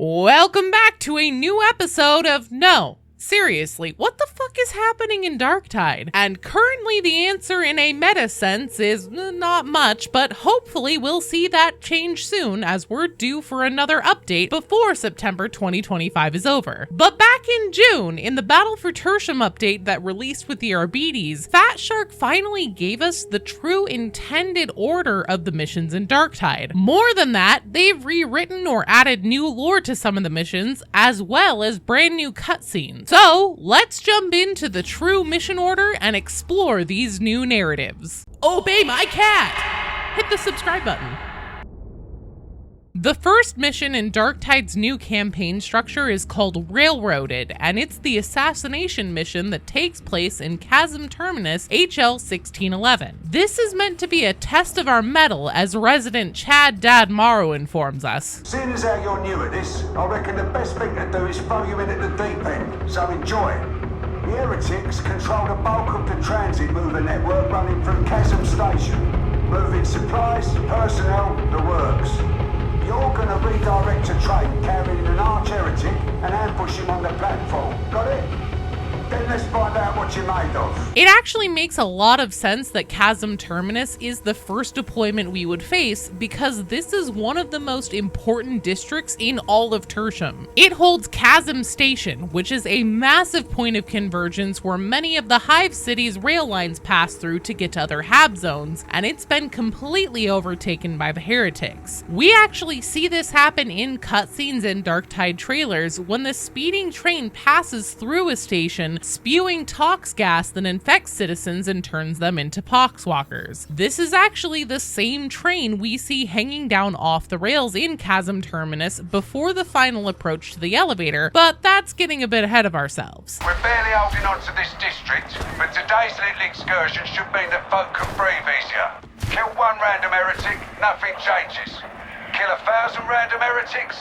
Welcome back to a new episode of No. Seriously, what the fuck is happening in Darktide? And currently the answer in a meta sense is not much, but hopefully we'll see that change soon as we're due for another update before September 2025 is over. But back in June, in the Battle for Tertium update that released with the Arbites, Fat Shark finally gave us the true intended order of the missions in Darktide. More than that, they've rewritten or added new lore to some of the missions, as well as brand new cutscenes. So, let's jump into the true mission order and explore these new narratives. Obey my cat! Hit the subscribe button. The first mission in Darktide's new campaign structure is called Railroaded, and it's the assassination mission that takes place in Chasm Terminus HL 1611. This is meant to be a test of our mettle, as resident Chad Dad Morrow informs us. Seeing as how you're new at this, I reckon the best thing to do is throw you in at the deep end, so enjoy it. The heretics control the bulk of the transit mover network running through Chasm Station, moving supplies, personnel, the works. You're gonna redirect a train carrying an arch heretic and ambush him on the platform. Got it? Then let's find out what you're made of. It actually makes a lot of sense that Chasm Terminus is the first deployment we would face, because this is one of the most important districts in all of Tertium. It holds Chasm Station, which is a massive point of convergence where many of the Hive City's rail lines pass through to get to other hab zones, and it's been completely overtaken by the heretics. We actually see this happen in cutscenes and Darktide trailers when the speeding train passes through a station, spewing tox gas that infects citizens and turns them into poxwalkers. This is actually the same train we see hanging down off the rails in Chasm Terminus before the final approach to the elevator, but that's getting a bit ahead of ourselves. We're barely holding on to this district, but today's little excursion should mean that folk can breathe easier. Kill one random heretic, nothing changes. Kill 1,000 random heretics,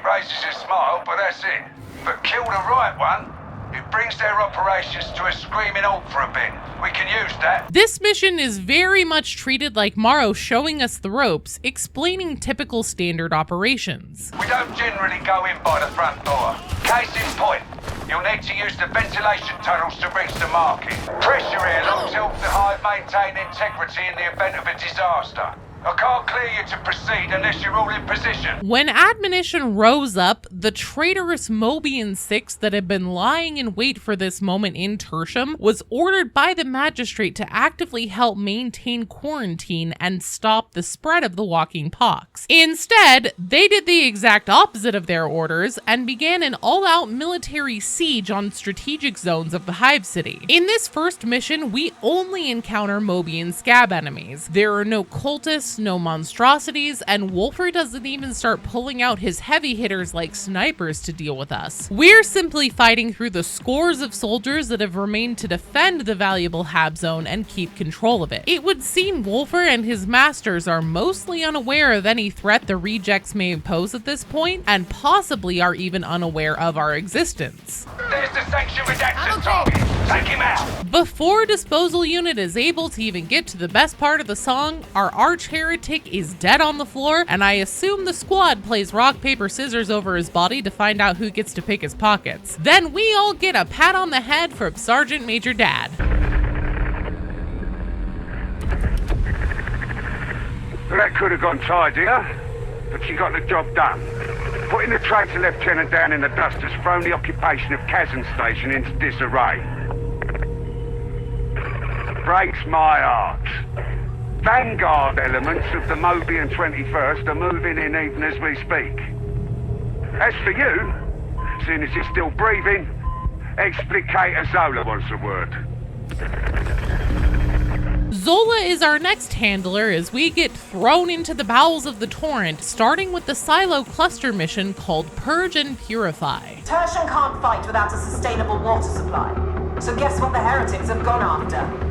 raises a smile, but that's it. But kill the right one, it brings their operations to a screaming halt for a bit. We can use that. This mission is very much treated like Morrow showing us the ropes, explaining typical standard operations. We don't generally go in by the front door. Case in point, you'll need to use the ventilation tunnels to reach the market. Pressure airlocks help the hive maintain integrity in the event of a disaster. I can't clear you to proceed unless you're all in position. When Admonition rose up, the traitorous Moebian 6 that had been lying in wait for this moment in Tertium was ordered by the magistrate to actively help maintain quarantine and stop the spread of the walking pox. Instead, they did the exact opposite of their orders and began an all-out military siege on strategic zones of the Hive City. In this first mission, we only encounter Moebian scab enemies. There are no cultists, no monstrosities, and Wolfer doesn't even start pulling out his heavy hitters like snipers to deal with us. We're simply fighting through the scores of soldiers that have remained to defend the valuable hab zone and keep control of it. It would seem Wolfer and his masters are mostly unaware of any threat the rejects may pose at this point, and possibly are even unaware of our existence. There's the sanction redaction target. Take him out. Before disposal unit is able to even get to the best part of the song, our arch heretic is dead on the floor, and I assume the squad plays rock, paper, scissors over his body to find out who gets to pick his pockets. Then we all get a pat on the head from Sergeant Major Dad. That could have gone tidier, but she got the job done. Putting the traitor lieutenant down in the dust has thrown the occupation of Chasm Station into disarray. Breaks my heart. Vanguard elements of the Moebian 21st are moving in even as we speak. As for you, seeing as you're still breathing, Explicator Zola wants a word. Zola is our next handler as we get thrown into the bowels of the torrent, starting with the silo cluster mission called Purge and Purify. Tertium can't fight without a sustainable water supply, so guess what the heretics have gone after?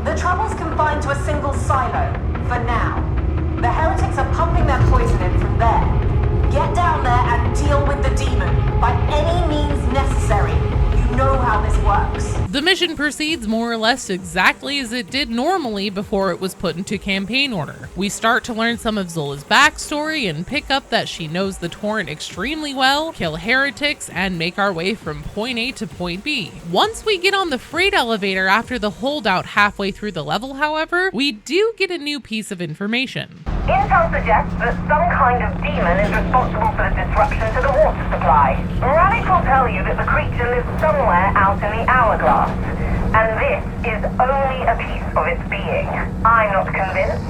The trouble's confined to a single silo, for now. The heretics are pumping their poison in from there. Get down there and deal with the demon, by any means necessary. You know how this works. The mission proceeds more or less exactly as it did normally before it was put into campaign order. We start to learn some of Zola's backstory and pick up that she knows the torrent extremely well, kill heretics, and make our way from point A to point B. Once we get on the freight elevator after the holdout halfway through the level, however, we do get a new piece of information. Intel suggests that some kind of demon is responsible for the disruption to the water supply. Relic will tell you that the creature lives somewhere out in the hourglass, and this is only a piece of its being. I'm not convinced,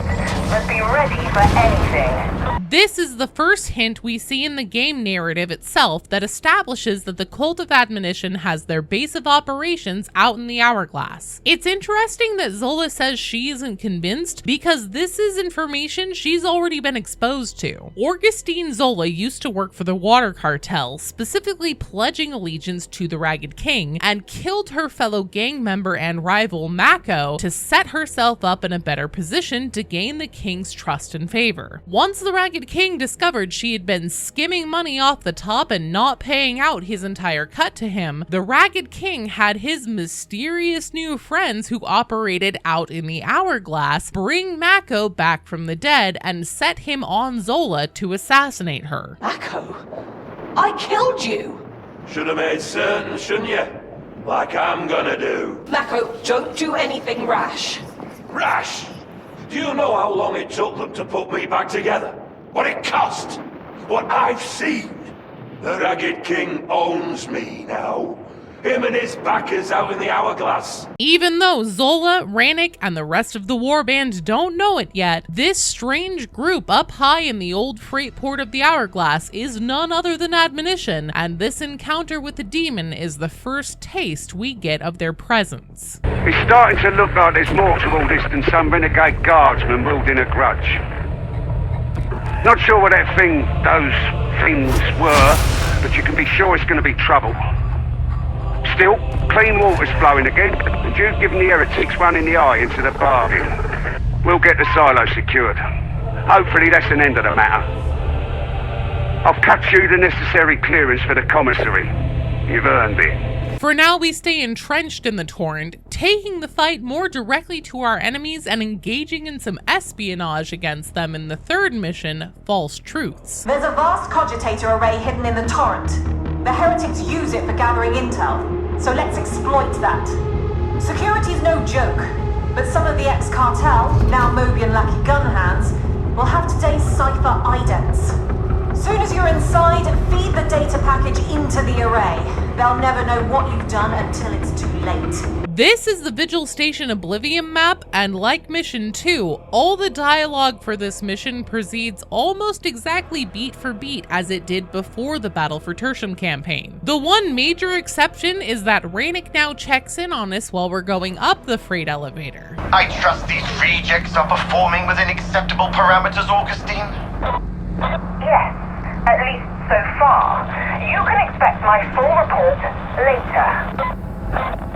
but be ready for anything. This is the first hint we see in the game narrative itself that establishes that the Cult of Admonition has their base of operations out in the hourglass. It's interesting that Zola says she isn't convinced because this is information she's already been exposed to. Augustine Zola used to work for the Water Cartel, specifically pledging allegiance to the Ragged King, and killed her fellow gang member and rival Mako to set herself up in a better position to gain the king's trust and favor. Once the Ragged King discovered she had been skimming money off the top and not paying out his entire cut to him, the Ragged King had his mysterious new friends who operated out in the hourglass bring Mako back from the dead and set him on Zola to assassinate her. Mako, I killed you! Should have made certain, shouldn't you? Like I'm gonna do. Mako, don't do anything rash. Rash! Do you know how long it took them to put me back together? What it cost? What I've seen? The Ragged King owns me now. Him and his backers out in the hourglass. Even though Zola, Rannick, and the rest of the warband don't know it yet, this strange group up high in the old freight port of the hourglass is none other than Admonition, and this encounter with the demon is the first taste we get of their presence. It's starting to look like there's more to all this than some renegade guardsman wielding a grudge. Not sure what those things were, but you can be sure it's going to be trouble. Still, clean water's flowing again, and you've given the heretics one in the eye into the bargain. We'll get the silo secured. Hopefully that's an end of the matter. I've cut you the necessary clearance for the commissary. You've earned it. For now, we stay entrenched in the torrent, taking the fight more directly to our enemies and engaging in some espionage against them in the third mission, False Truths. There's a vast cogitator array hidden in the torrent. The heretics use it for gathering intel, so let's exploit that. Security's no joke, but some of the ex-cartel, now Moebian lackey gun hands, will have today's cipher idents. Soon as you're inside, feed the data package into the array. They'll never know what you've done until it's too late. This is the Vigil Station Oblivion map, and like Mission 2, all the dialogue for this mission proceeds almost exactly beat for beat as it did before the Battle for Tertium campaign. The one major exception is that Rannick now checks in on us while we're going up the freight elevator. I trust these rejects are performing within acceptable parameters, Augustine? Yes, at least so far. You can expect my full report later.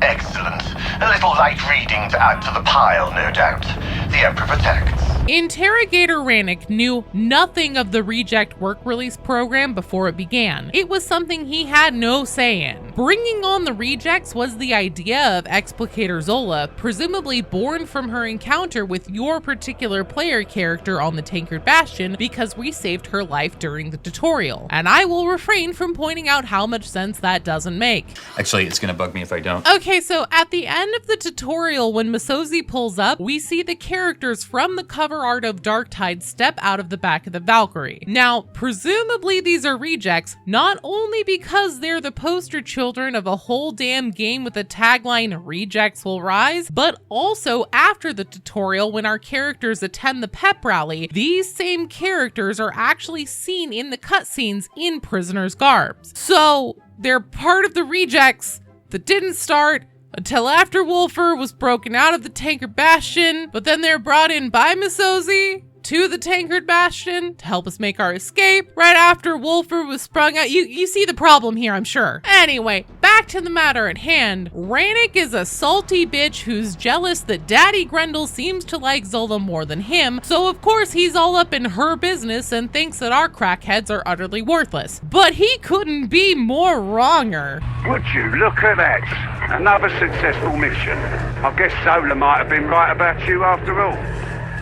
Excellent. A little light reading to add to the pile, no doubt. The Emperor protects. Interrogator Rannick knew nothing of the reject work release program before it began. It was something he had no say in. Bringing on the rejects was the idea of Explicator Zola, presumably born from her encounter with your particular player character on the Tankard Bastion because we saved her life during the tutorial. And I will refrain from pointing out how much sense that doesn't make. Actually, it's gonna bug me if I don't. Okay, so at the end of the tutorial, when Masozi pulls up, we see the characters from the cover art of Darktide step out of the back of the Valkyrie. Now, presumably these are rejects, not only because they're the poster children of a whole damn game with the tagline "Rejects will rise," but also after the tutorial when our characters attend the pep rally, these same characters are actually seen in the cutscenes in prisoners' garbs. So, they're part of the rejects that didn't start until after Wolfer was broken out of the Tankard Bastion, but then they're brought in by Masozi to the Tankard Bastion to help us make our escape right after Wolford was sprung out. You see the problem here, I'm sure. Anyway, back to the matter at hand. Rannick is a salty bitch who's jealous that Daddy Grendel seems to like Zola more than him, so of course he's all up in her business and thinks that our crackheads are utterly worthless. But he couldn't be more wronger. Would you look at that? Another successful mission. I guess Zola might have been right about you after all.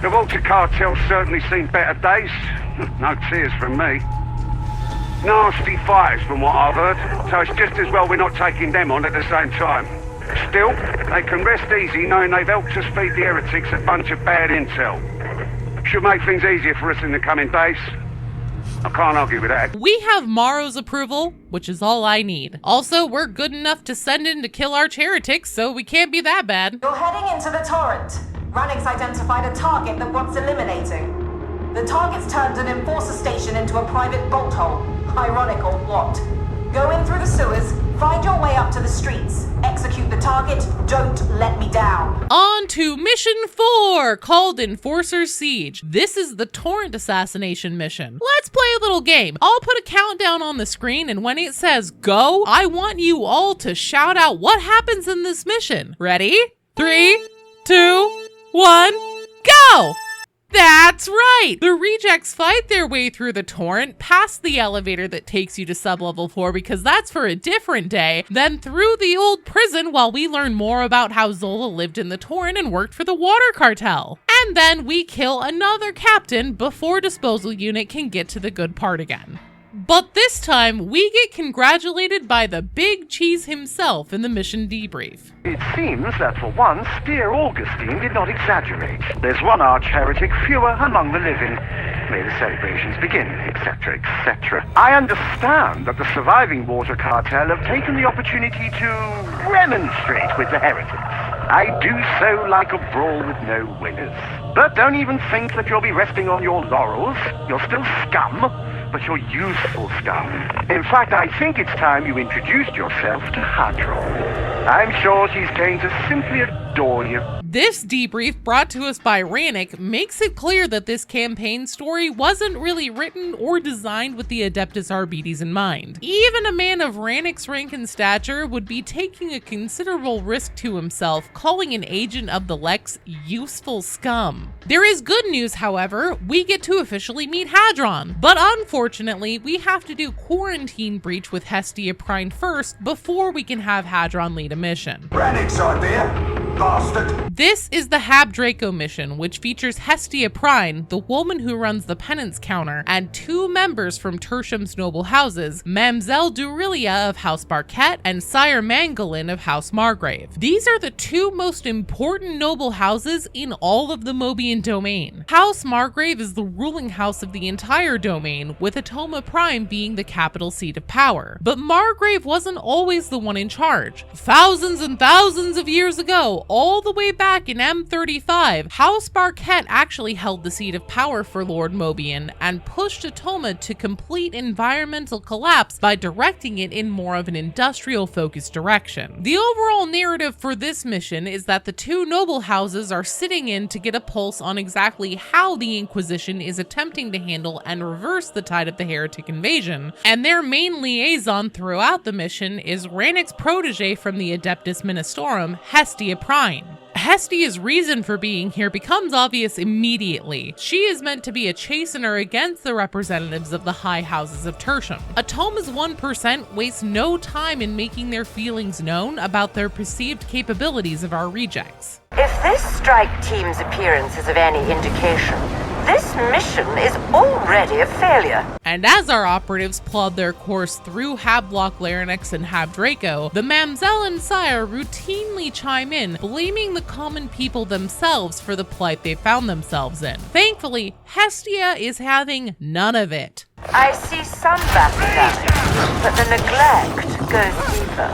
The Walter cartel's certainly seen better days. No tears from me. Nasty fighters from what I've heard, so it's just as well we're not taking them on at the same time. Still, they can rest easy knowing they've helped us feed the heretics a bunch of bad intel. Should make things easier for us in the coming days. I can't argue with that. We have Morrow's approval, which is all I need. Also, we're good enough to send in to kill arch heretics, so we can't be that bad. You're heading into the torrent. Rannick's identified a target that wants eliminating. The target's turned an enforcer station into a private bolt hole. Ironic or what? Go in through the sewers, find your way up to the streets, execute the target, don't let me down. On to mission 4, called Enforcer's Siege. This is the Torrent assassination mission. Let's play a little game. I'll put a countdown on the screen, and when it says go, I want you all to shout out what happens in this mission. Ready? 3, 2, 1, go! That's right! The rejects fight their way through the torrent, past the elevator that takes you to sublevel 4 because that's for a different day, then through the old prison while we learn more about how Zola lived in the torrent and worked for the water cartel. And then we kill another captain before disposal unit can get to the good part again. But this time, we get congratulated by the big cheese himself in the mission debrief. It seems that for once, dear Augustine did not exaggerate. There's one arch-heretic fewer among the living. May the celebrations begin, etc., etc. I understand that the surviving water cartel have taken the opportunity to remonstrate with the heretics. I do so like a brawl with no winners. But don't even think that you'll be resting on your laurels. You're still scum, but you're useful scum. In fact, I think it's time you introduced yourself to Hadron. I'm sure she's going to simply adore you. This debrief, brought to us by Rannick, makes it clear that this campaign story wasn't really written or designed with the Adeptus Arbites in mind. Even a man of Rannick's rank and stature would be taking a considerable risk to himself, calling an agent of the Lex useful scum. There is good news, however. We get to officially meet Hadron, but unfortunately, we have to do quarantine breach with Hestia Prime first before we can have Hadron lead a mission. Rannick's idea, bastard. This is the Hab Draco mission, which features Hestia Prime, the woman who runs the penance counter, and 2 members from Tertium's noble houses, Mamselle Durilia of House Barquette and Sire Mangolin of House Margrave. These are the 2 most important noble houses in all of the Moebian domain. House Margrave is the ruling house of the entire domain, with Atoma Prime being the capital seat of power. But Margrave wasn't always the one in charge. Thousands and thousands of years ago, all the way back in M35, House Barquette actually held the seat of power for Lord Moebian and pushed Atoma to complete environmental collapse by directing it in more of an industrial-focused direction. The overall narrative for this mission is that the 2 noble houses are sitting in to get a pulse on exactly how the Inquisition is attempting to handle and reverse the tide of the heretic invasion, and their main liaison throughout the mission is Rannick's protege from the Adeptus Ministorum, Hestia Prime. Hestia's reason for being here becomes obvious immediately. She is meant to be a chastener against the representatives of the high houses of Tertium. Atoma's 1% wastes no time in making their feelings known about their perceived capabilities of our rejects. If this strike team's appearance is of any indication, this mission is already a failure. And as our operatives plod their course through Hablock Larynx and Hab Draco, the Mamselle and Sire routinely chime in, blaming the common people themselves for the plight they found themselves in. Thankfully, Hestia is having none of it. I see some battle damage, but the neglect goes deeper.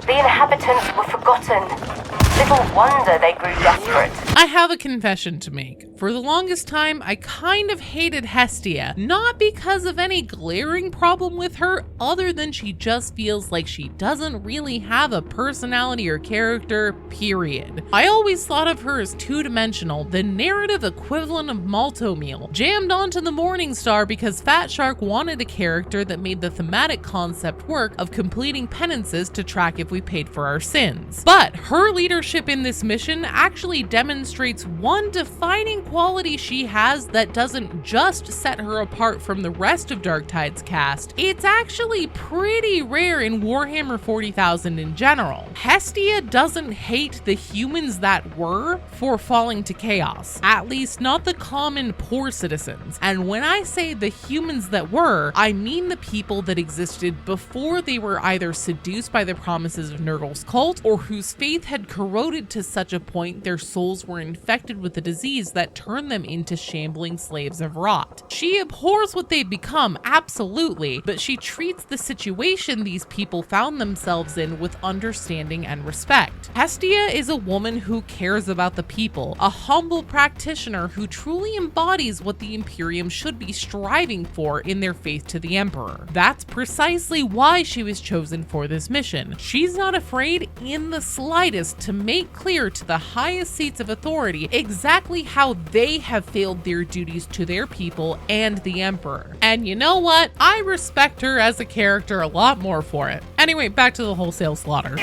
The inhabitants were forgotten. Little wonder they grew desperate. I have a confession to make. For the longest time, I kind of hated Hestia, not because of any glaring problem with her, other than she just feels like she doesn't really have a personality or character, period. I always thought of her as two-dimensional, the narrative equivalent of malto meal, jammed onto the Morningstar because Fat Shark wanted a character that made the thematic concept work of completing penances to track if we paid for our sins. But her leadership in this mission actually demonstrates one defining quality she has that doesn't just set her apart from the rest of Darktide's cast, it's actually pretty rare in Warhammer 40,000 in general. Hestia doesn't hate the humans that were for falling to chaos, at least not the common poor citizens. And when I say the humans that were, I mean the people that existed before they were either seduced by the promises of Nurgle's cult or whose faith had corroded to such a point their souls were infected with a disease that turned them into shambling slaves of rot. She abhors what they've become, absolutely, but she treats the situation these people found themselves in with understanding and respect. Hestia is a woman who cares about the people, a humble practitioner who truly embodies what the Imperium should be striving for in their faith to the Emperor. That's precisely why she was chosen for this mission. She's not afraid in the slightest to make clear to the highest seats of authority exactly how they have failed their duties to their people and the Emperor. And you know what? I respect her as a character a lot more for it. Anyway, back to the wholesale slaughter.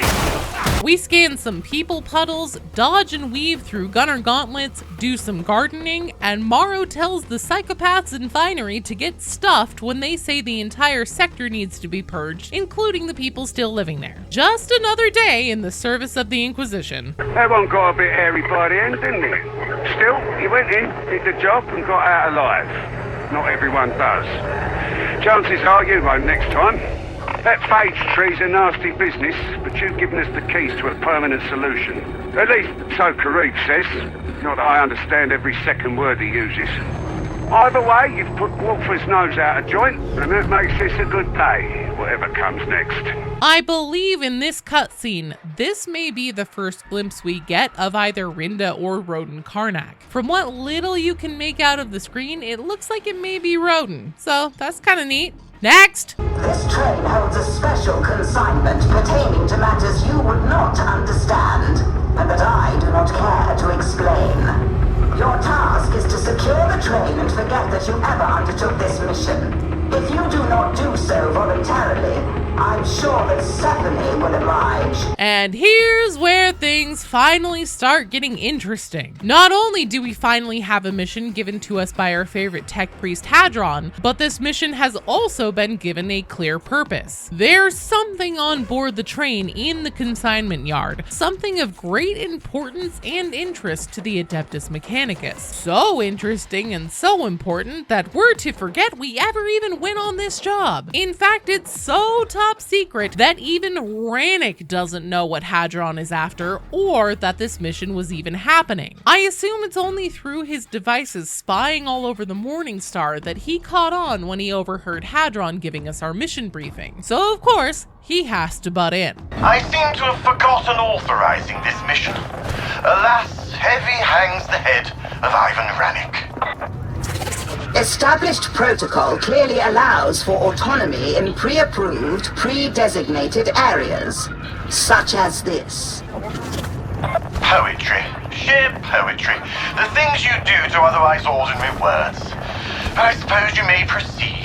We scan some people puddles, dodge and weave through gunner gauntlets, do some gardening, and Morrow tells the psychopaths in finery to get stuffed when they say the entire sector needs to be purged, including the people still living there. Just another day in the service of the Inquisition. That one got a bit hairy by the end, didn't it? Still, he went in, did the job, and got out alive. Not everyone does. Chances are you won't next time. That phage tree's a nasty business, but you've given us the keys to a permanent solution. At least, so Karib says. Not that I understand every second word he uses. Either way, you've put Wolfer's nose out of joint, and that makes this a good day, whatever comes next. I believe in this cutscene, this may be the first glimpse we get of either Rinda or Roden Karnak. From what little you can make out of the screen, it looks like it may be Roden, so that's kind of neat. Next! This train holds a special consignment pertaining to matters you would not understand, and that I do not care to explain. Your task is to secure the train and forget that you ever undertook this mission. If you do not do so voluntarily, I'm sure that Stephanie will oblige. And here's where things finally start getting interesting. Not only do we finally have a mission given to us by our favorite tech priest Hadron, but this mission has also been given a clear purpose. There's something on board the train in the consignment yard, something of great importance and interest to the Adeptus Mechanicus. So interesting and so important that we're to forget we ever even went on this job. In fact, it's so top secret that even Rannick doesn't know what Hadron is after or that this mission was even happening. I assume it's only through his devices spying all over the Morningstar that he caught on when he overheard Hadron giving us our mission briefing. So of course, he has to butt in. I seem to have forgotten authorizing this mission. Alas, heavy hangs the head of Ivan Rannick. Established protocol clearly allows for autonomy in pre-approved, pre-designated areas, such as this. Poetry. Sheer poetry. The things you do to otherwise ordinary words. But I suppose you may proceed.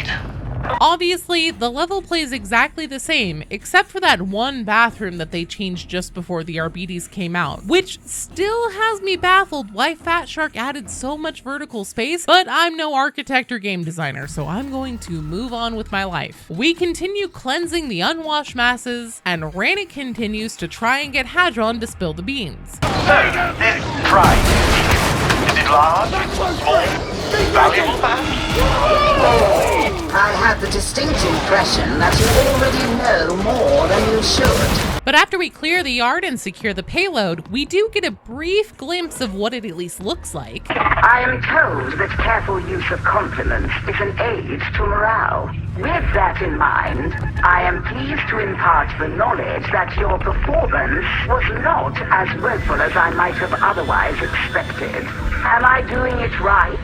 Obviously, the level plays exactly the same, except for that one bathroom that they changed just before the Arbites came out, which still has me baffled why Fat Shark added so much vertical space, but I'm no architect or game designer, so I'm going to move on with my life. We continue cleansing the unwashed masses, and Rannick continues to try and get Hadron to spill the beans. So, this prize, is it large, small, valuable perhaps? I have the distinct impression that you already know more than you should. But after we clear the yard and secure the payload, we do get a brief glimpse of what it at least looks like. I am told that careful use of compliments is an aid to morale. With that in mind, I am pleased to impart the knowledge that your performance was not as woeful as I might have otherwise expected. Am I doing it right?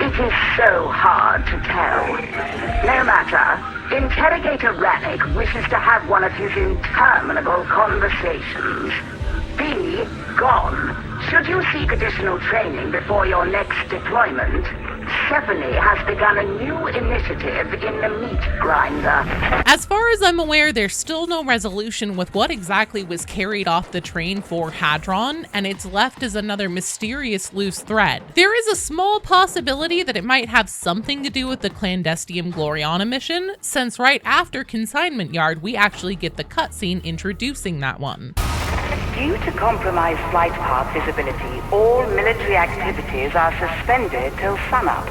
It is so hard to tell. No matter. Interrogator Rannick wishes to have one of his interminable conversations. Be gone. Should you seek additional training before your next deployment, Stephanie has begun a new initiative in the meat grinder. As far as I'm aware, there's still no resolution with what exactly was carried off the train for Hadron, and it's left as another mysterious loose thread. There is a small possibility that it might have something to do with the Clandestium Gloriana mission, since right after Consignment Yard, we actually get the cutscene introducing that one. Due to compromised flight path visibility, all military activities are suspended till sunup.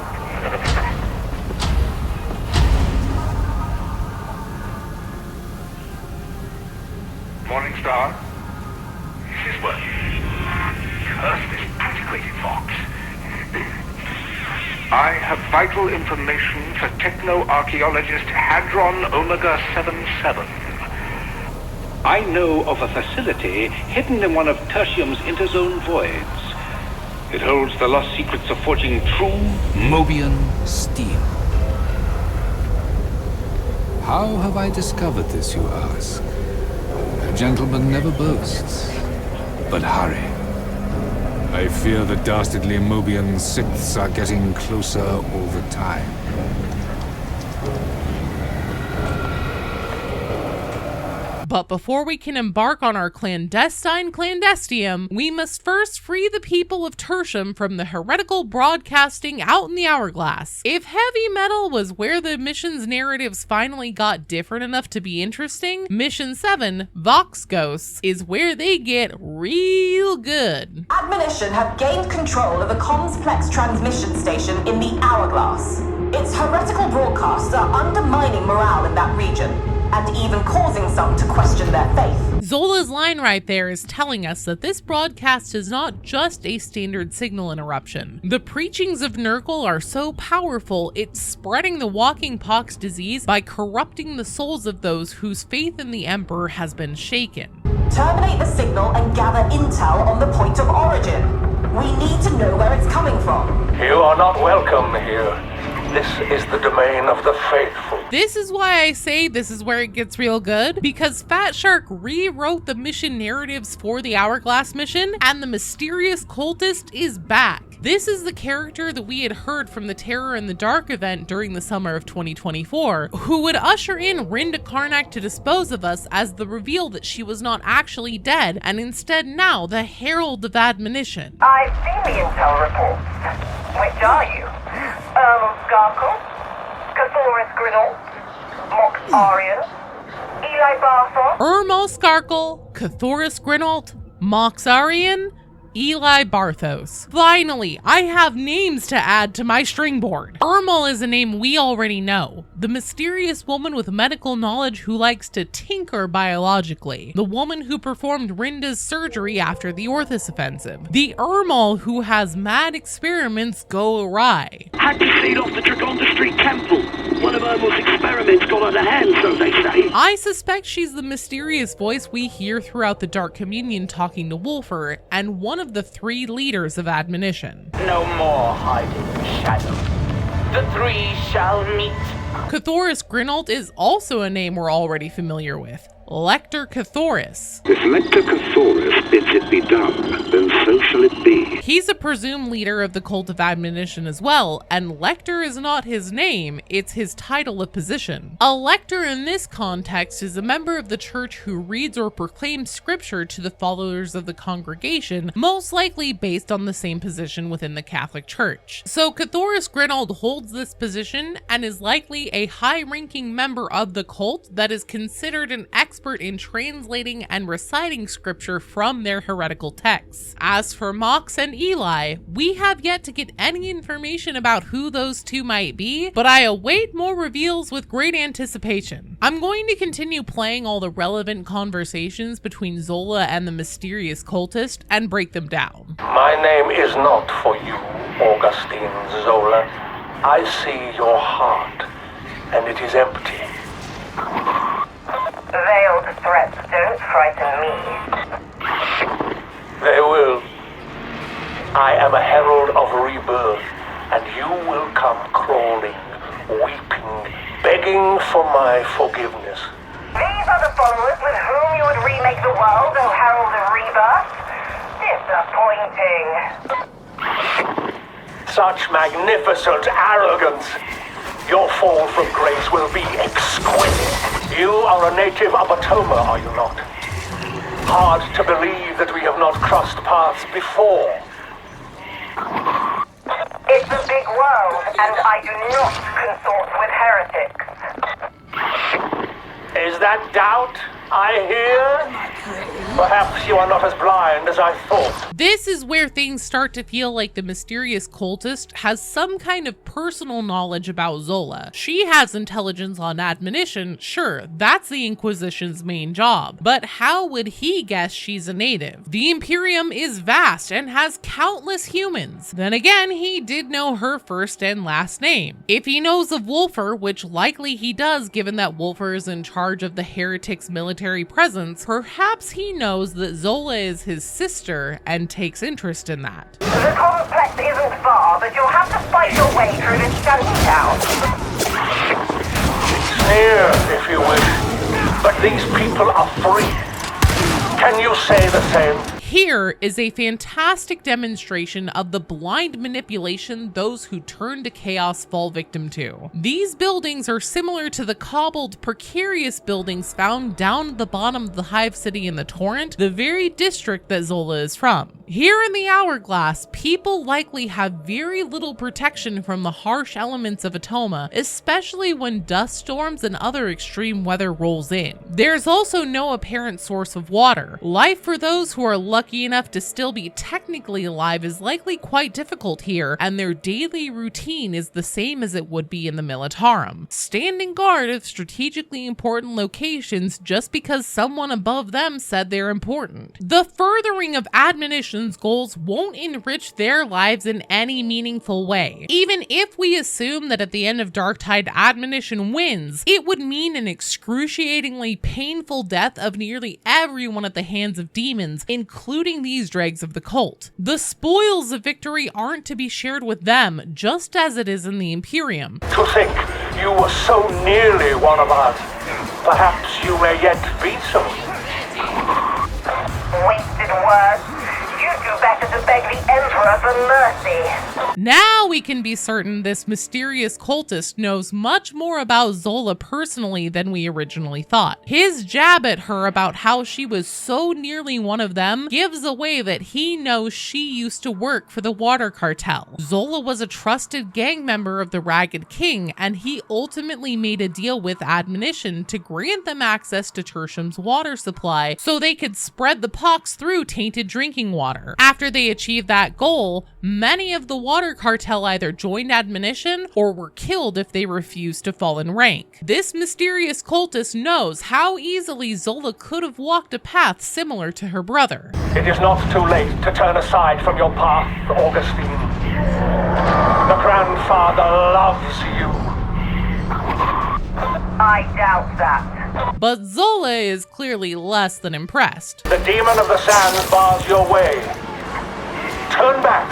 Morning Star. This is working. Curse this antiquated Vox. I have vital information for techno-archaeologist Hadron Omega 77. I know of a facility hidden in one of Tertium's interzone voids. It holds the lost secrets of forging true Moebian steel. How have I discovered this, you ask? A gentleman never boasts. But hurry. I fear the dastardly Moebian sixths are getting closer all the time. But before we can embark on our clandestine clandestium, we must first free the people of Tertium from the heretical broadcasting out in the hourglass. If heavy metal was where the mission's narratives finally got different enough to be interesting, Mission 7, Vox Ghosts, is where they get real good. Admonition have gained control of a complex transmission station in the hourglass. Its heretical broadcasts are undermining morale in that region, and even causing some to question their faith. Zola's line right there is telling us that this broadcast is not just a standard signal interruption. The preachings of Nurgle are so powerful, it's spreading the walking pox disease by corrupting the souls of those whose faith in the Emperor has been shaken. Terminate the signal and gather intel on the point of origin. We need to know where it's coming from. You are not welcome here. This is the domain of the faithful. This is why I say this is where it gets real good, because Fat Shark rewrote the mission narratives for the Hourglass mission, and the Mysterious Cultist is back. This is the character that we had heard from the Terror in the Dark event during the summer of 2024, who would usher in Rinda Karnak to dispose of us as the reveal that she was not actually dead, and instead now the Herald of Admonition. I've seen the intel reports. Which are you? Garkle? Cathoris Grinnell? Mox Arian? Eli Barthos? Skarkle, Cathoris Grinalt, Moxarian, Eli Barthos. Finally, I have names to add to my stringboard. Ermal is a name we already know. The mysterious woman with medical knowledge who likes to tinker biologically. The woman who performed Rinda's surgery after the Orthus offensive. The Ermal who has mad experiments go awry. Had to feed off the Dragonda Street Temple. One of Ermal's experiments got out of hand, so they say. I suspect she's the mysterious voice we hear throughout the Dark Communion talking to Wolfer, and one of the 3 leaders of Admonition. No more hiding in shadow. The 3 shall meet. Cathoris Grinalt is also a name we're already familiar with. Lector Cathoris. If Lector Cathoris bids it be done, then so shall it be. He's a presumed leader of the Cult of Admonition as well, and Lector is not his name, it's his title of position. A Lector in this context is a member of the church who reads or proclaims scripture to the followers of the congregation, most likely based on the same position within the Catholic Church. So Cathoris Grinald holds this position and is likely a high-ranking member of the cult that is considered an expert in translating and reciting scripture from their heretical texts. As for Mox and Eli, we have yet to get any information about who those 2 might be, but I await more reveals with great anticipation. I'm going to continue playing all the relevant conversations between Zola and the Mysterious Cultist and break them down. My name is not for you, Augustine Zola. I see your heart, and it is empty. threats don't frighten me. They will. I am a herald of rebirth, and you will come crawling, weeping, begging for my forgiveness. These are the followers with whom you would remake the world, O Herald of Rebirth? Disappointing. Such magnificent arrogance! Your fall from grace will be exquisite. You are a native of Atoma, are you not? Hard to believe that we have not crossed paths before. It's a big world, and I do not consort with heretics. Is that doubt I hear? Perhaps you are not as blind as I thought. This is where things start to feel like the Mysterious Cultist has some kind of personal knowledge about Zola. She has intelligence on Admonition, sure, that's the Inquisition's main job, but how would he guess she's a native? The Imperium is vast and has countless humans. Then again, he did know her first and last name. If he knows of Wolfer, which likely he does given that Wolfer is in charge of the Heretics' military presence, perhaps he knows that Zola is his sister and takes interest in that. The complex isn't far, but you'll have to fight your way through this shanty town. It's near, if you wish, but these people are free. Can you say the same? Here is a fantastic demonstration of the blind manipulation those who turn to chaos fall victim to. These buildings are similar to the cobbled, precarious buildings found down at the bottom of the Hive City in the Torrent, the very district that Zola is from. Here in the Hourglass, people likely have very little protection from the harsh elements of Atoma, especially when dust storms and other extreme weather rolls in. There's also no apparent source of water. Life for those who are lucky enough to still be technically alive is likely quite difficult here, and their daily routine is the same as it would be in the Militarum, standing guard of strategically important locations just because someone above them said they're important. The furthering of Admonition's goals won't enrich their lives in any meaningful way. Even if we assume that at the end of Darktide Admonition wins, it would mean an excruciatingly painful death of nearly everyone at the hands of demons, including these dregs of the cult. The spoils of victory aren't to be shared with them, just as it is in the Imperium. To think you were so nearly one of us. Perhaps you may yet be so. Wasted words. You do better to beg the Emperor for mercy. Now we can be certain this Mysterious Cultist knows much more about Zola personally than we originally thought. His jab at her about how she was so nearly one of them gives away that he knows she used to work for the Water Cartel. Zola was a trusted gang member of the Ragged King, and he ultimately made a deal with Admonition to grant them access to Tertium's water supply so they could spread the pox through tainted drinking water. After they achieved that goal, many of the Water Cartel either joined Admonition or were killed if they refused to fall in rank. This Mysterious Cultist knows how easily Zola could have walked a path similar to her brother. It is not too late to turn aside from your path, Augustine. The grandfather loves you. I doubt that. But Zola is clearly less than impressed. The demon of the sands bars your way. Turn back.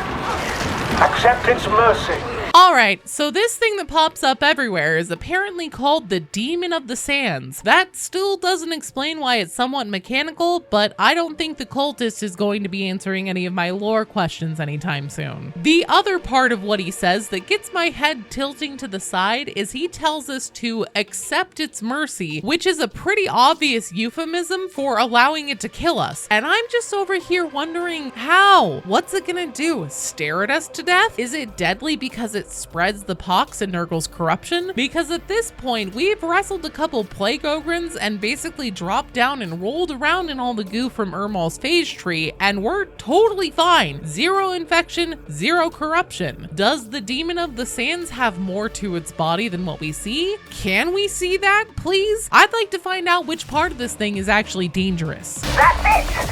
Accept its mercy. Alright, so this thing that pops up everywhere is apparently called the Demon of the Sands. That still doesn't explain why it's somewhat mechanical, but I don't think the cultist is going to be answering any of my lore questions anytime soon. The other part of what he says that gets my head tilting to the side is he tells us to accept its mercy, which is a pretty obvious euphemism for allowing it to kill us. And I'm just over here wondering how? What's it gonna do? Stare at us to death? Is it deadly because it spreads the pox and Nurgle's corruption? Because at this point, we've wrestled a couple plague ogrins and basically dropped down and rolled around in all the goo from Ermal's phage tree, and we're totally fine. Zero infection, zero corruption. Does the Demon of the Sands have more to its body than what we see? Can we see that, please? I'd like to find out which part of this thing is actually dangerous. That's it!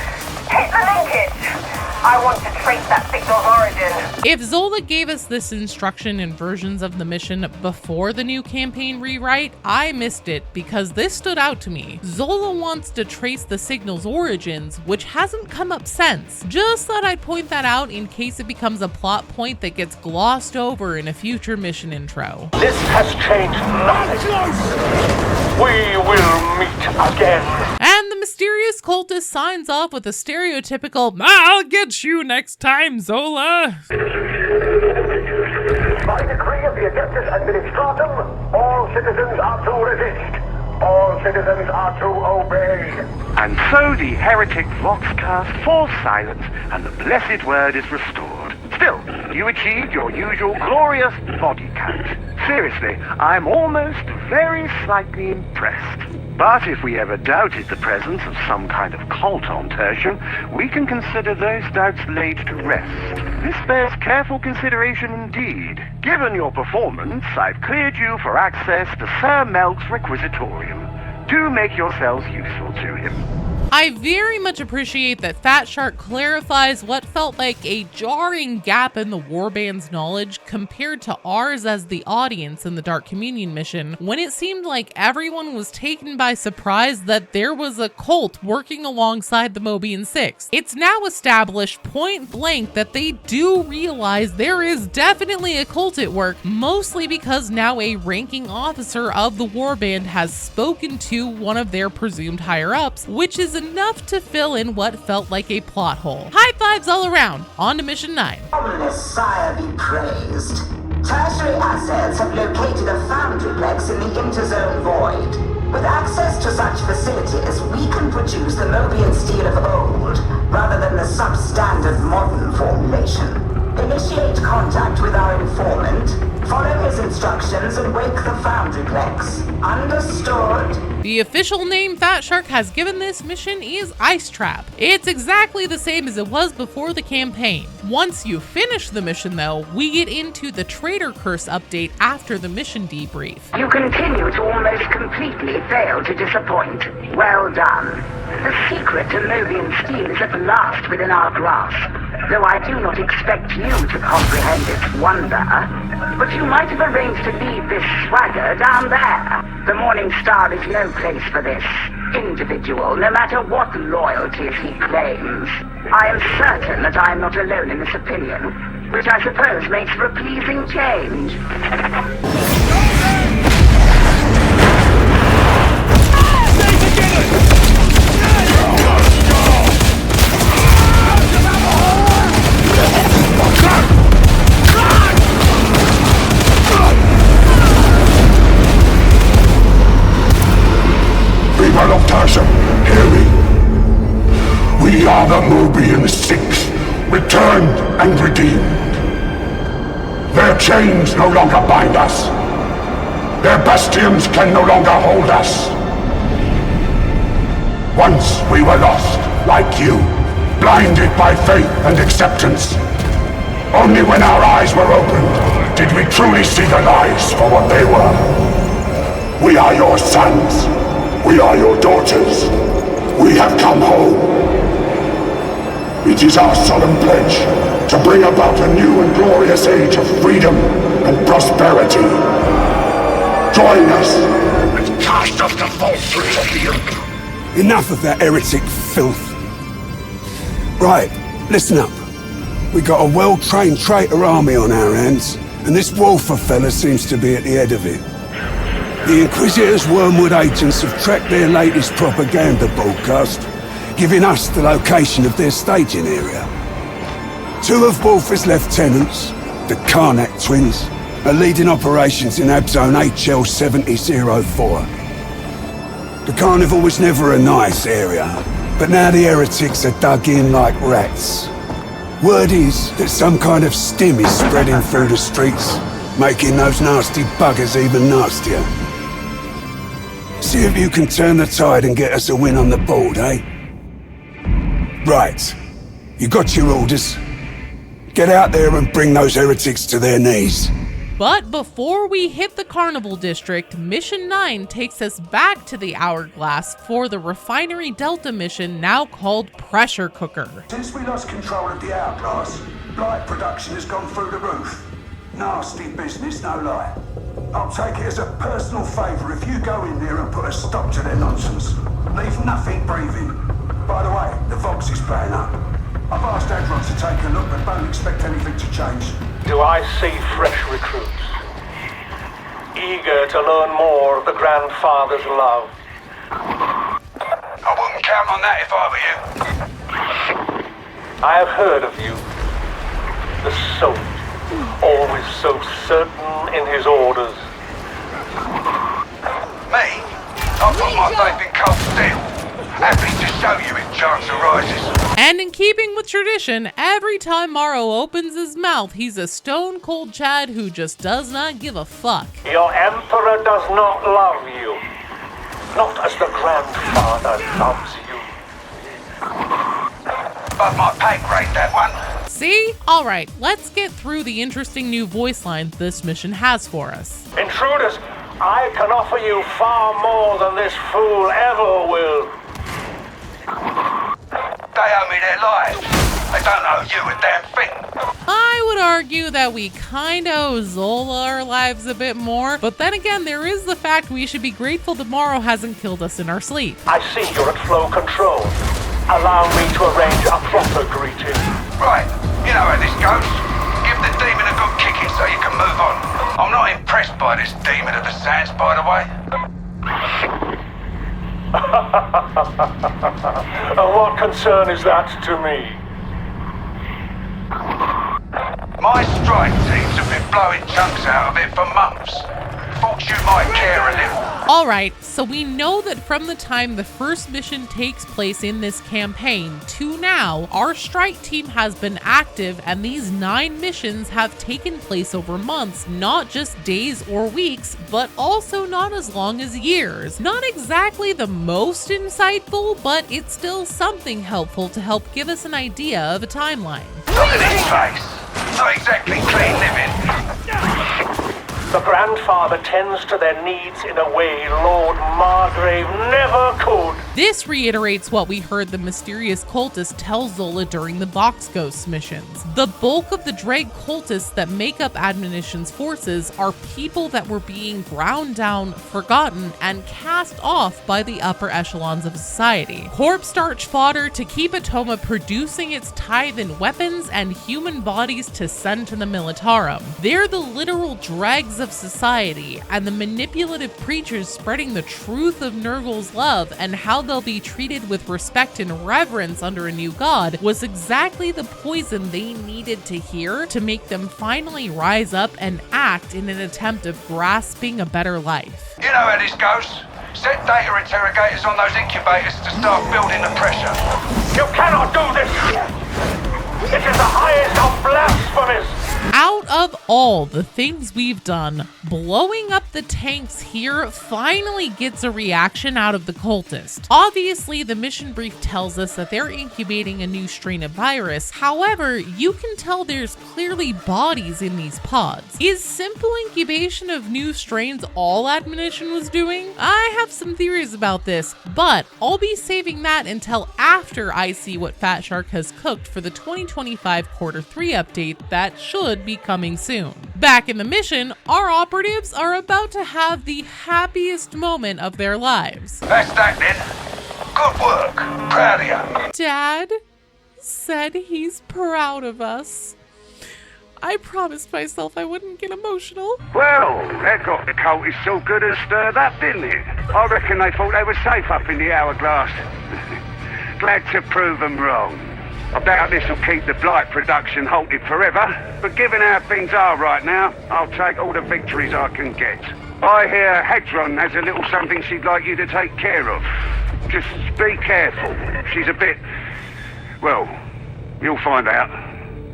Hit the linkage! I want to trace that signal's origin. If Zola gave us this instruction in versions of the mission before the new campaign rewrite, I missed it because this stood out to me. Zola wants to trace the signal's origins, which hasn't come up since. Just thought I'd point that out in case it becomes a plot point that gets glossed over in a future mission intro. This has changed nothing. We will meet again. And the Mysterious Cultist signs off with a stereotypical, "I'll get you next time, Zola." By decree of the Adeptus Administratum, all citizens are to resist. All citizens are to obey. And so the heretic Voxcast falls silent, and the blessed word is restored. Still, you achieved your usual glorious body count. Seriously, I'm almost very slightly impressed. But if we ever doubted the presence of some kind of cult on Tertium, we can consider those doubts laid to rest. This bears careful consideration indeed. Given your performance, I've cleared you for access to Sir Melk's Requisitorium. Do make yourselves useful to him. I very much appreciate that Fat Shark clarifies what felt like a jarring gap in the warband's knowledge compared to ours as the audience in the Dark Communion mission, when it seemed like everyone was taken by surprise that there was a cult working alongside the Moebian 6. It's now established point blank that they do realize there is definitely a cult at work, mostly because now a ranking officer of the warband has spoken to one of their presumed higher-ups, which is enough to fill in what felt like a plot hole. High fives all around. On to mission 9. Ominous sire be praised. Tertiary assets have located a foundryplex in the interzone void. With access to such facilities, we can produce the Moebian steel of old, rather than the substandard modern formulation. Initiate contact with our informant, follow his instructions, and wake the foundryplex. Understood? The official name Fat Shark has given this mission is Ice Trap. It's exactly the same as it was before the campaign. Once you finish the mission though, we get into the Traitor Curse update after the mission debrief. You continue to almost completely fail to disappoint. Well done. The secret to Moebian steel is at last within our grasp, though I do not expect you to comprehend its wonder. But you might have arranged to leave this swagger down there. The Morning Star is no place for this individual, no matter what loyalties he claims. I am certain that I am not alone in this opinion, which I suppose makes for a pleasing change. People of Tertium, hear me. We are the Moebian 6, returned and redeemed. Their chains no longer bind us. Their bastions can no longer hold us. Once we were lost, like you, blinded by faith and acceptance. Only when our eyes were opened did we truly see the lies for what they were. We are your sons. We are your daughters. We have come home. It is our solemn pledge to bring about a new and glorious age of freedom and prosperity. Join us and cast off the falsehoods of the yoke. Enough of that heretic filth. Right, listen up. We got a well-trained traitor army on our hands, and this Wolfer fella seems to be at the head of it. The Inquisitor's Wormwood agents have tracked their latest propaganda broadcast, giving us the location of their staging area. Two of Wolfer's lieutenants, the Karnak twins, are leading operations in Abzone HL 7004. The Carnival was never a nice area, but now the heretics are dug in like rats. Word is that some kind of stim is spreading through the streets, making those nasty buggers even nastier. See if you can turn the tide and get us a win on the board, eh? Right. You got your orders. Get out there and bring those heretics to their knees. But before we hit the Carnival District, Mission 9 takes us back to the Hourglass for the Refinery Delta mission, now called Pressure Cooker. Since we lost control of the Hourglass, light production has gone through the roof. Nasty business, no lie. I'll take it as a personal favour if you go in there and put a stop to their nonsense. Leave nothing breathing. By the way, the Vox is playing up. I've asked Adron to take a look, but don't expect anything to change. Do I see fresh recruits? Eager to learn more of the Grandfather's love? I wouldn't count on that if I were you. I have heard of you. The soul, always so certain in his orders. Me? I've put my faith in cold steel. Happy to show you if chance arises. And in keeping with tradition, every time Morrow opens his mouth, he's a stone cold Chad who just does not give a fuck. Your Emperor does not love you. Not as the Grandfather loves you. But my pay grade, that one. See? Alright, let's get through the interesting new voice lines this mission has for us. Intruders, I can offer you far more than this fool ever will. They owe me their lives. They don't owe you a damn thing. I would argue that we kinda owe Zola our lives a bit more, but then again, there is the fact we should be grateful that Morrow hasn't killed us in our sleep. I see you're at flow control. Allow me to arrange a proper greeting. Right, you know how this goes. Give the demon a good kicking so you can move on. I'm not impressed by this demon of the sands, by the way. What concern is that to me? My strike teams have been blowing chunks out of it for months. Thought you might care a little. Alright, so we know that from the time the first mission takes place in this campaign to now, our strike team has been active, and these 9 missions have taken place over months, not just days or weeks, but also not as long as years. Not exactly the most insightful, but it's still something helpful to help give us an idea of a timeline. Look at his face. Not exactly clean living. The Grandfather tends to their needs in a way Lord Margrave never could. This reiterates what we heard the Mysterious Cultist tell Zola during the Box Ghost missions. The bulk of the Dreg cultists that make up Admonition's forces are people that were being ground down, forgotten, and cast off by the upper echelons of society. Corpse starch fodder to keep Atoma producing its tithe in weapons and human bodies to send to the Militarum. They're the literal dregs of society, and the manipulative preachers spreading the truth of Nurgle's love and how they'll be treated with respect and reverence under a new god was exactly the poison they needed to hear to make them finally rise up and act in an attempt of grasping a better life. You know how this goes. Set data interrogators on those incubators to start building the pressure. You cannot do this! It is the highest of blasphemies! Out of all the things we've done, blowing up the tanks here finally gets a reaction out of the cultist. Obviously, the mission brief tells us that they're incubating a new strain of virus. However, you can tell there's clearly bodies in these pods. Is simple incubation of new strains all Admonition was doing? I have some theories about this, but I'll be saving that until after I see what Fat Shark has cooked for the 2025 Quarter 3 update that should be coming soon. Back in the mission, our operatives are about to have the happiest moment of their lives. That's that then. Good work. Proud of you. Dad said he's proud of us. I promised myself I wouldn't get emotional. Well, that got the cultists so good and stirred up, didn't it? I reckon they thought they were safe up in the Hourglass. Glad to prove them wrong. I doubt this will keep the blight production halted forever, but given how things are right now, I'll take all the victories I can get. I hear Hedron has a little something she'd like you to take care of. Just be careful. She's a bit... well, you'll find out.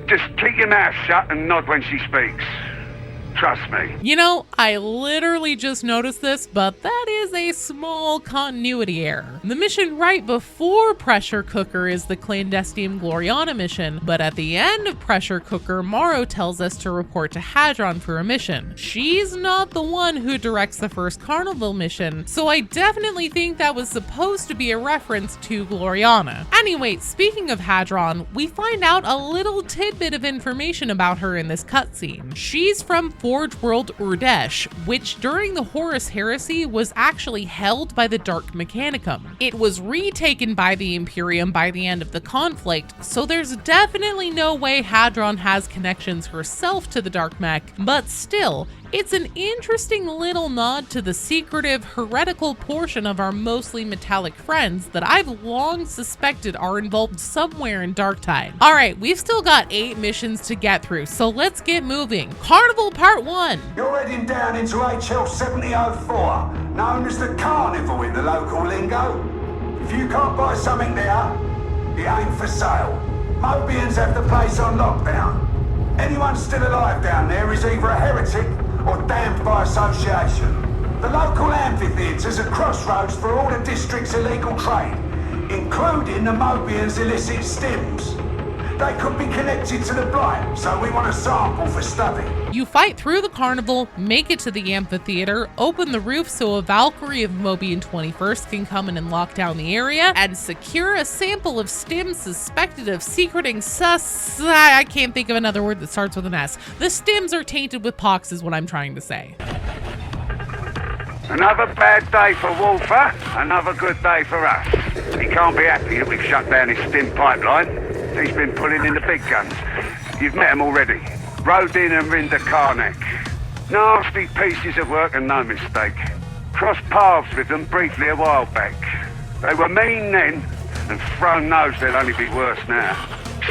Just keep your mouth shut and nod when she speaks. Trust me. You know, I literally just noticed this, but that is a small continuity error. The mission right before Pressure Cooker is the clandestine Gloriana mission, but at the end of Pressure Cooker, Morrow tells us to report to Hadron for a mission. She's not the one who directs the first Carnival mission, so I definitely think that was supposed to be a reference to Gloriana. Anyway, speaking of Hadron, we find out a little tidbit of information about her in this cutscene. She's from Forge World Urdesh, which during the Horus Heresy was actually held by the Dark Mechanicum. It was retaken by the Imperium by the end of the conflict, so there's definitely no way Hadron has connections herself to the Dark Mech, but still, it's an interesting little nod to the secretive, heretical portion of our mostly metallic friends that I've long suspected are involved somewhere in Darktide. Alright, we've still got 8 missions to get through, so let's get moving. Carnival Part 1! You're heading down into HL 7004, known as the Carnival in the local lingo. If you can't buy something there, it ain't for sale. Moebians have the place on lockdown. Anyone still alive down there is either a heretic or damned by association. The local amphitheatre's a crossroads for all the district's illegal trade, including the Moebians' illicit stims. They could be connected to the Blight, so we want a sample for study. You fight through the carnival, make it to the amphitheater, open the roof so a Valkyrie of Moebian 21st can come in and lock down the area, and secure a sample of stims suspected of secreting I can't think of another word that starts with an S. The stims are tainted with pox is what I'm trying to say. Another bad day for Wolfer, another good day for us. He can't be happy that we've shut down his stim pipeline. He's been pulling in the big guns. You've met him already. Rodin and Rinda Karnak. Nasty pieces of work and no mistake. Crossed paths with them briefly a while back. They were mean then, and Throne knows they'll only be worse now.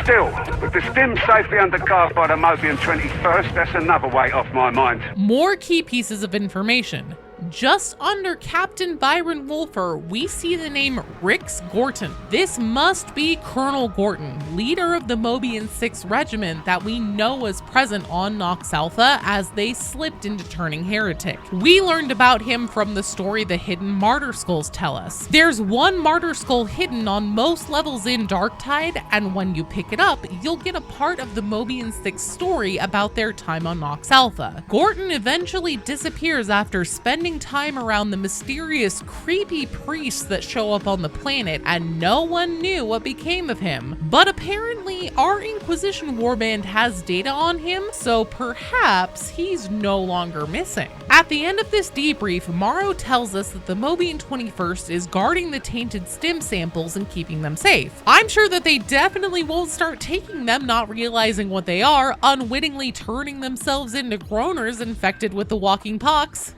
Still, with the stim safely undercarved by the Moebian 21st, that's another weight off my mind. More key pieces of information. Just under Captain Byron Wolfer, we see the name Rix Gorton. This must be Colonel Gorton, leader of the Moebian 6th Regiment that we know was present on Nox Alpha as they slipped into turning heretic. We learned about him from the story the hidden Martyr Skulls tell us. There's one Martyr Skull hidden on most levels in Darktide, and when you pick it up, you'll get a part of the Moebian 6th story about their time on Nox Alpha. Gorton eventually disappears after spending time around the mysterious, creepy priests that show up on the planet, and no one knew what became of him. But apparently, our Inquisition warband has data on him, so perhaps he's no longer missing. At the end of this debrief, Morrow tells us that the Moebian 21st is guarding the tainted stim samples and keeping them safe. I'm sure that they definitely won't start taking them, not realizing what they are, unwittingly turning themselves into groaners infected with the walking pox.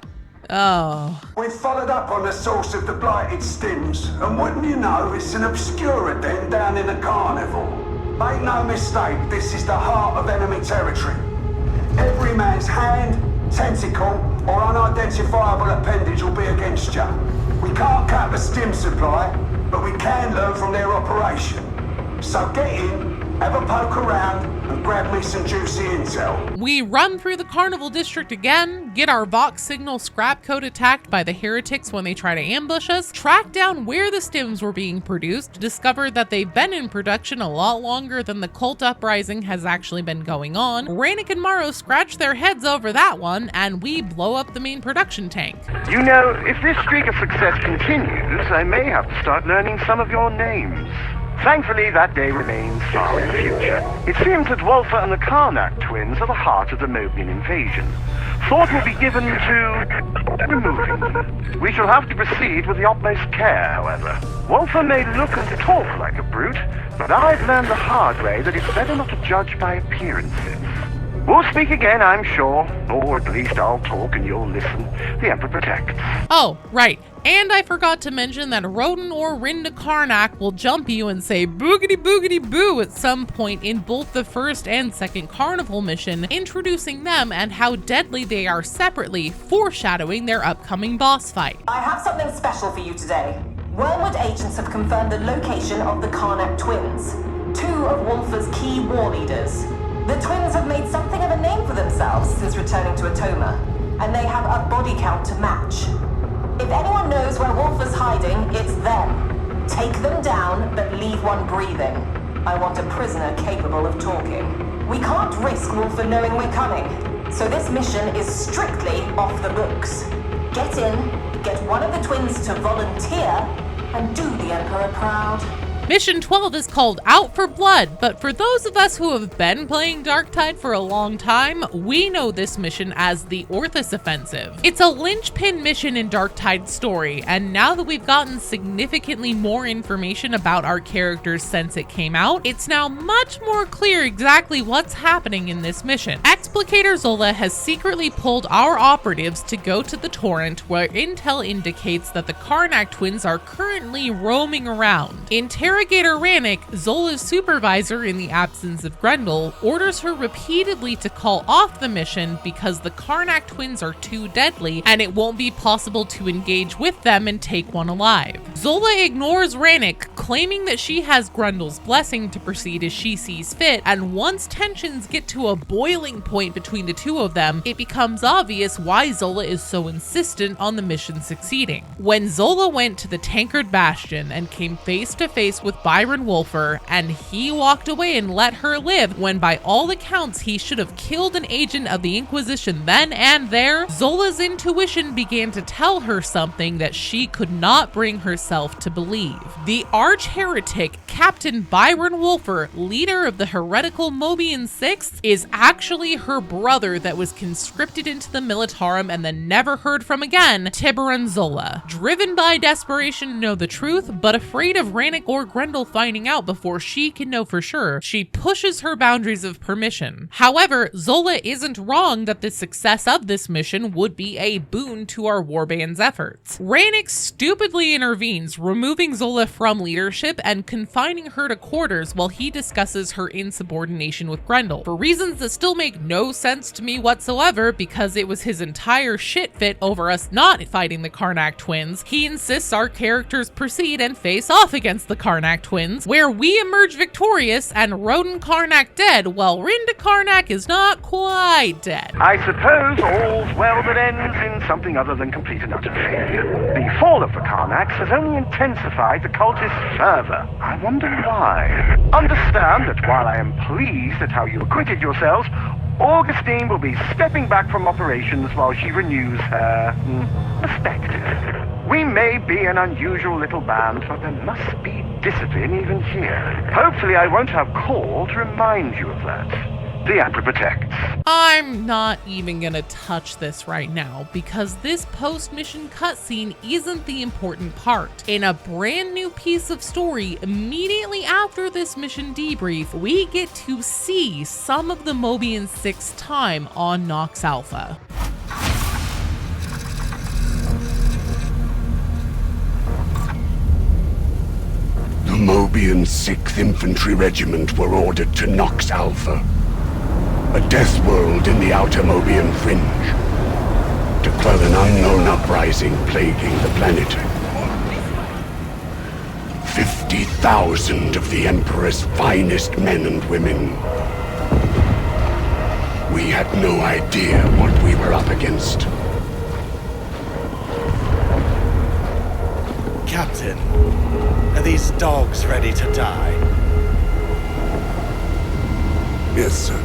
Oh. We've followed up on the source of the blighted stims, and wouldn't you know, it's an obscura den down in the carnival. Make no mistake, this is the heart of enemy territory. Every man's hand, tentacle, or unidentifiable appendage will be against you. We can't cut the stim supply, but we can learn from their operation. So get in, have a poke around, and grab me some juicy intel. We run through the Carnival District again, get our Vox signal scrap code attacked by the heretics when they try to ambush us, track down where the stims were being produced, discover that they've been in production a lot longer than the cult uprising has actually been going on. Ranick and Morrow scratch their heads over that one, and we blow up the main production tank. You know, if this streak of success continues, I may have to start learning some of your names. Thankfully, that day remains far in the future. It seems that Wolfer and the Karnak twins are the heart of the Moebian invasion. Thought will be given to removing them. We shall have to proceed with the utmost care, however. Wolfer may look and talk like a brute, but I've learned the hard way that it's better not to judge by appearances. We'll speak again, I'm sure. Or at least I'll talk and you'll listen. The Emperor protects. Oh, right. And I forgot to mention that Rodin or Rinda Karnak will jump you and say boogity boogity boo at some point in both the first and second Carnival mission, introducing them and how deadly they are separately, foreshadowing their upcoming boss fight. I have something special for you today. Wormwood agents have confirmed the location of the Karnak twins, two of Wolfer's key war leaders. The twins have made something of a name for themselves since returning to Atoma, and they have a body count to match. If anyone knows where Wolf is hiding, it's them. Take them down, but leave one breathing. I want a prisoner capable of talking. We can't risk Wolf knowing we're coming, so this mission is strictly off the books. Get in, get one of the twins to volunteer, and do the Emperor proud. Mission 12 is called Out for Blood, but for those of us who have been playing Darktide for a long time, we know this mission as the Orthus Offensive. It's a linchpin mission in Darktide's story, and now that we've gotten significantly more information about our characters since it came out, it's now much more clear exactly what's happening in this mission. Explicator Zola has secretly pulled our operatives to go to the Torrent, where intel indicates that the Karnak twins are currently roaming around. Interrogator Rannick, Zola's supervisor in the absence of Grendel, orders her repeatedly to call off the mission because the Karnak twins are too deadly and it won't be possible to engage with them and take one alive. Zola ignores Rannick, claiming that she has Grendel's blessing to proceed as she sees fit, and once tensions get to a boiling point between the two of them, it becomes obvious why Zola is so insistent on the mission succeeding. When Zola went to the Tankard Bastion and came face to face with Byron Wolfer, and he walked away and let her live when by all accounts he should have killed an agent of the Inquisition then and there, Zola's intuition began to tell her something that she could not bring herself to believe. The arch-heretic Captain Byron Wolfer, leader of the heretical Moebian Sixth, is actually her brother that was conscripted into the Militarum and then never heard from again, Tiburon Zola. Driven by desperation to know the truth, but afraid of Rannick or Grendel finding out before she can know for sure, she pushes her boundaries of permission. However, Zola isn't wrong that the success of this mission would be a boon to our warband's efforts. Rannick stupidly intervenes, removing Zola from leadership and confining her to quarters while he discusses her insubordination with Grendel. For reasons that still make no sense to me whatsoever, because it was his entire shit fit over us not fighting the Karnak twins, he insists our characters proceed and face off against the Karnak twins, where we emerge victorious and Roden Karnak dead, while Rinda Karnak is not quite dead. I suppose all's well that ends in something other than complete and utter failure. The fall of the Karnaks has only intensified the cultist's fervor. I wonder why. Understand that while I am pleased at how you acquitted yourselves, Augustine will be stepping back from operations while she renews her perspective. We may be an unusual little band, but there must be discipline even here. Hopefully I won't have call to remind you of that. The Emperor protects. I'm not even gonna touch this right now, because this post-mission cutscene isn't the important part. In a brand new piece of story, immediately after this mission debrief, we get to see some of the Moebian Six's time on Nox Alpha. The Moebian 6th Infantry Regiment were ordered to Nox Alpha, a death world in the outer Moebian fringe, to quell an unknown uprising plaguing the planet. 50,000 of the Emperor's finest men and women. We had no idea what we were up against. Captain, are these dogs ready to die? Yes, sir.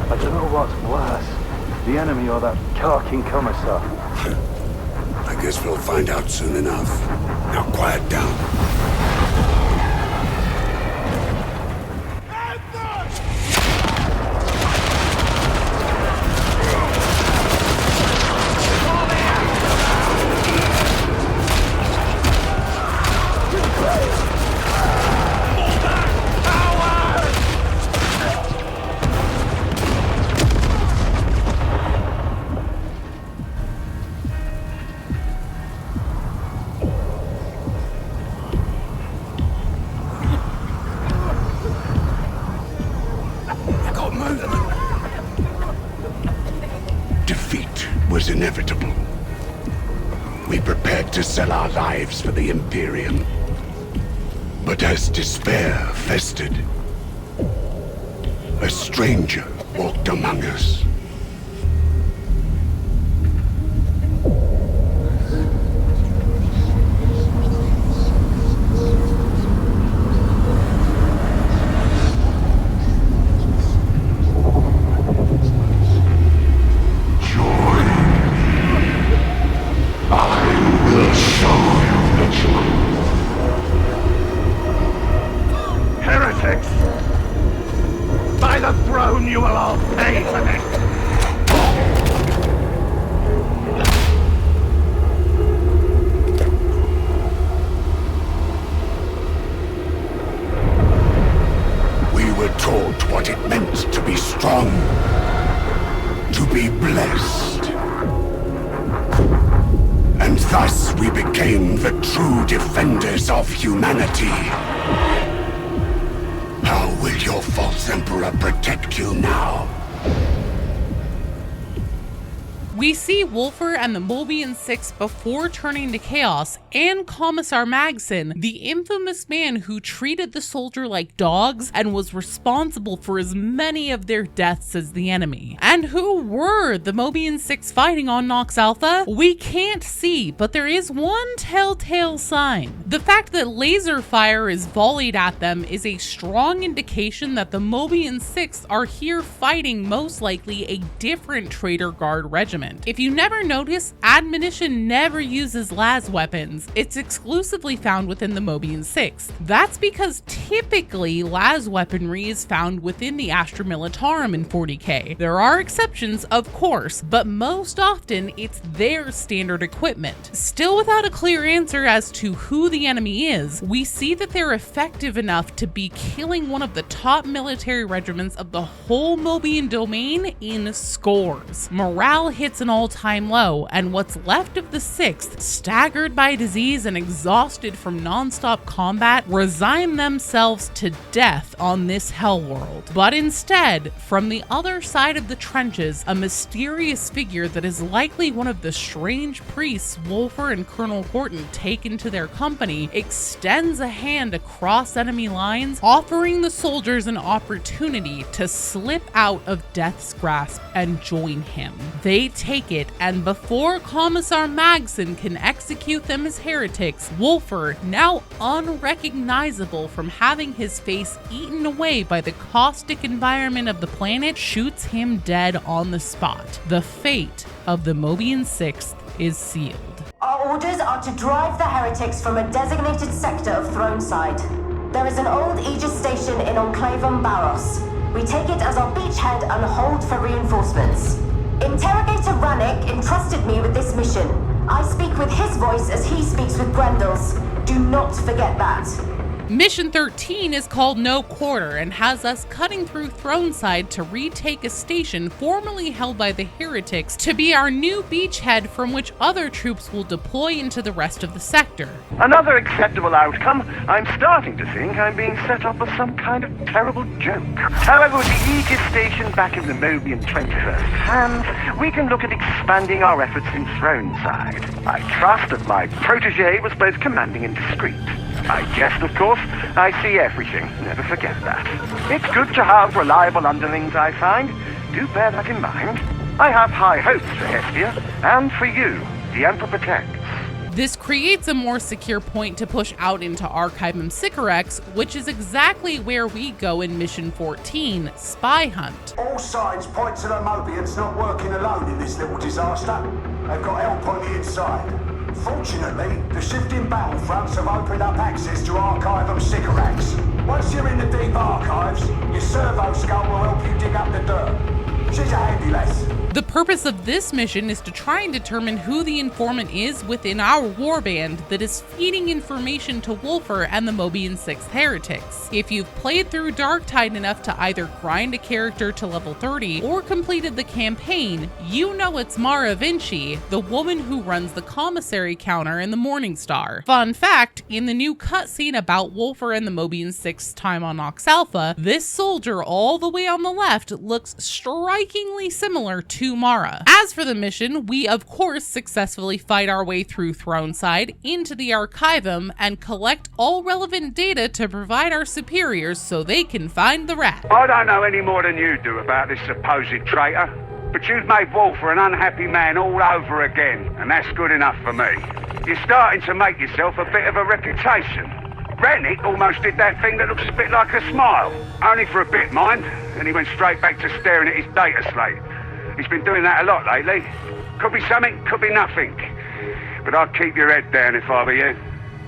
I don't know what's worse, the enemy or that carking Commissar. I guess we'll find out soon enough. Now quiet down. Defeat was inevitable. We prepared to sell our lives for the Imperium. But as despair festered, a stranger walked among us. Humanity. How will your false emperor protect you now? We see Wolfer and the Moebian 6 before turning to chaos, and Commissar Magsen, the infamous man who treated the soldier like dogs and was responsible for as many of their deaths as the enemy. And who were the Moebian 6 fighting on Nox Alpha? We can't see, but there is one telltale sign. The fact that laser fire is volleyed at them is a strong indication that the Moebian 6 are here fighting most likely a different Traitor Guard regiment. If you never notice, Admonition never uses las weapons. It's exclusively found within the Moebian 6. That's because typically las weaponry is found within the Astra Militarum in 40k. There are exceptions, of course, but most often it's their standard equipment. Still without a clear answer as to who the enemy is, we see that they're effective enough to be killing one of the top military regiments of the whole Moebian domain in scores. Morale hits an all-time low, and what's left of the 6th, staggered by disease and exhausted from non-stop combat, resign themselves to death on this hell world. But instead, from the other side of the trenches, a mysterious figure that is likely one of the strange priests Wolfer and Colonel Horton take into their company extends a hand across enemy lines, offering the soldiers an opportunity to slip out of death's grasp and join him. They take it, and before Commissar Magsen can execute them as heretics, Wolfer, now unrecognizable from having his face eaten away by the caustic environment of the planet, shoots him dead on the spot. The fate of the Moebian 6th is sealed. Our orders are to drive the heretics from a designated sector of Throneside. There is an old Aegis station in Enclavum Barros. We take it as our beachhead and hold for reinforcements. Interrogator Rannick entrusted me with this mission. I speak with his voice as he speaks with Grendel's. Do not forget that. Mission 13 is called No Quarter and has us cutting through Throneside to retake a station formerly held by the heretics to be our new beachhead from which other troops will deploy into the rest of the sector. Another acceptable outcome. I'm starting to think I'm being set up for some kind of terrible joke. However, with the Aegis station back in the Moebian 21st hands, we can look at expanding our efforts in Throneside. I trust that my protege was both commanding and discreet. I guessed, of course. I see everything. Never forget that. It's good to have reliable underlings, I find. Do bear that in mind. I have high hopes for Hestia, and for you, the Emperor protects. This creates a more secure point to push out into Archivum Sycorax, which is exactly where we go in Mission 14, Spy Hunt. All signs point to the Moebians not working alone in this little disaster. They've got help on the inside. Fortunately, the shifting battlefronts have opened up access to Archivum Sycorax. Once you're in the deep archives, your servo skull will help you dig up the dirt. She's a handy lass. The purpose of this mission is to try and determine who the informant is within our warband that is feeding information to Wolfer and the Moebian 6th heretics. If you've played through Darktide enough to either grind a character to level 30 or completed the campaign, you know it's Mara Vinci, the woman who runs the commissary counter in the Morningstar. Fun fact, in the new cutscene about Wolfer and the Moebian 6th time on Nox Alpha, this soldier all the way on the left looks strikingly similar to to Mara. As for the mission, we of course successfully fight our way through Throneside into the Archivum and collect all relevant data to provide our superiors so they can find the rat. I don't know any more than you do about this supposed traitor, but you've made war for an unhappy man all over again, and that's good enough for me. You're starting to make yourself a bit of a reputation. Rennick almost did that thing that looks a bit like a smile. Only for a bit, mind, and he went straight back to staring at his data slate. He's been doing that a lot lately. Could be something, could be nothing. But I'd keep your head down if I were you.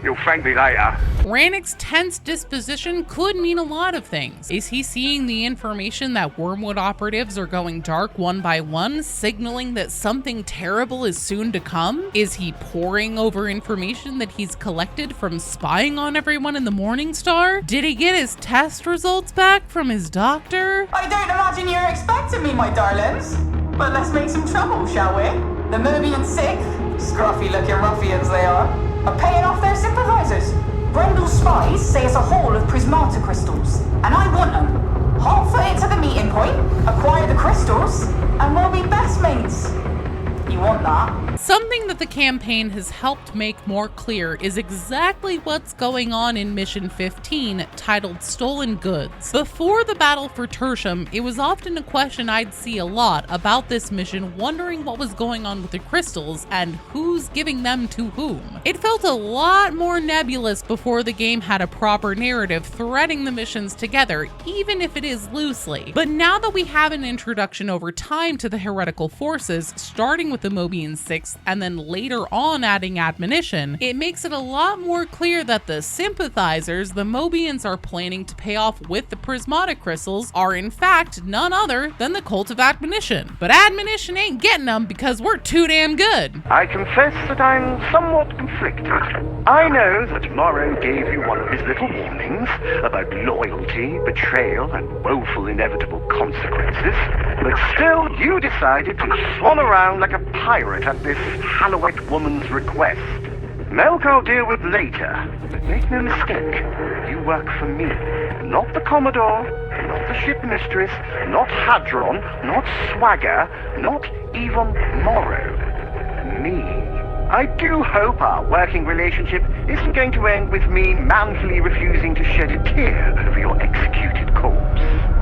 You'll thank me later. Rannick's tense disposition could mean a lot of things. Is he seeing the information that Wormwood operatives are going dark one by one, signaling that something terrible is soon to come? Is he poring over information that he's collected from spying on everyone in the Morningstar? Did he get his test results back from his doctor? I don't imagine you're expecting me, my darlings. But let's make some trouble, shall we? The Moebian sick, scruffy-looking ruffians they are paying off their sympathizers. Grendel's spies say it's a haul of prismata crystals, and I want them. Hot foot it to the meeting point, acquire the crystals, and we'll be best mates. You want that? Something that the campaign has helped make more clear is exactly what's going on in Mission 15, titled Stolen Goods. Before the battle for Tertium, it was often a question I'd see a lot about this mission, wondering what was going on with the crystals and who's giving them to whom. It felt a lot more nebulous before the game had a proper narrative threading the missions together, even if it is loosely. But now that we have an introduction over time to the heretical forces, starting with the Moebian 6th and then later on adding Admonition, it makes it a lot more clear that the sympathizers the Moebians are planning to pay off with the prismatic crystals are in fact none other than the Cult of Admonition. But Admonition ain't getting them because we're too damn good. I confess that I'm somewhat conflicted. I know that Morrow gave you one of his little warnings about loyalty, betrayal, and woeful inevitable consequences, but still you decided to swan around like a pirate at this Hallowite woman's request. Melk I'll deal with later, but make no mistake, you work for me. Not the Commodore, not the ship mistress, not Hadron, not Swagger, not even Morrow. Me. I do hope our working relationship isn't going to end with me manfully refusing to shed a tear over your executed corpse.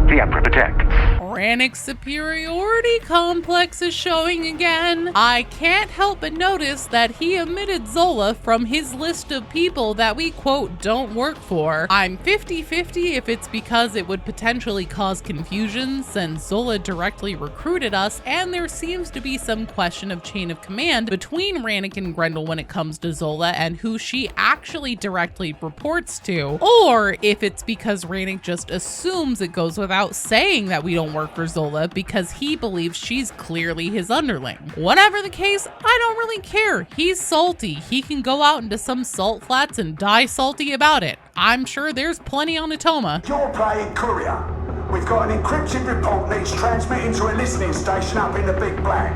The Emperor protects. Rannick's superiority complex is showing again. I can't help but notice that he omitted Zola from his list of people that we, quote, don't work for. I'm 50-50 if it's because it would potentially cause confusion since Zola directly recruited us and there seems to be some question of chain of command between Rannick and Grendel when it comes to Zola and who she actually directly reports to, or if it's because Rannick just assumes it goes without saying that we don't work for Zola because he believes she's clearly his underling. Whatever the case, I don't really care. He's salty. He can go out into some salt flats and die salty about it. I'm sure there's plenty on Atoma. You're playing courier. We've got an encrypted report needs transmitting to a listening station up in the Big Black.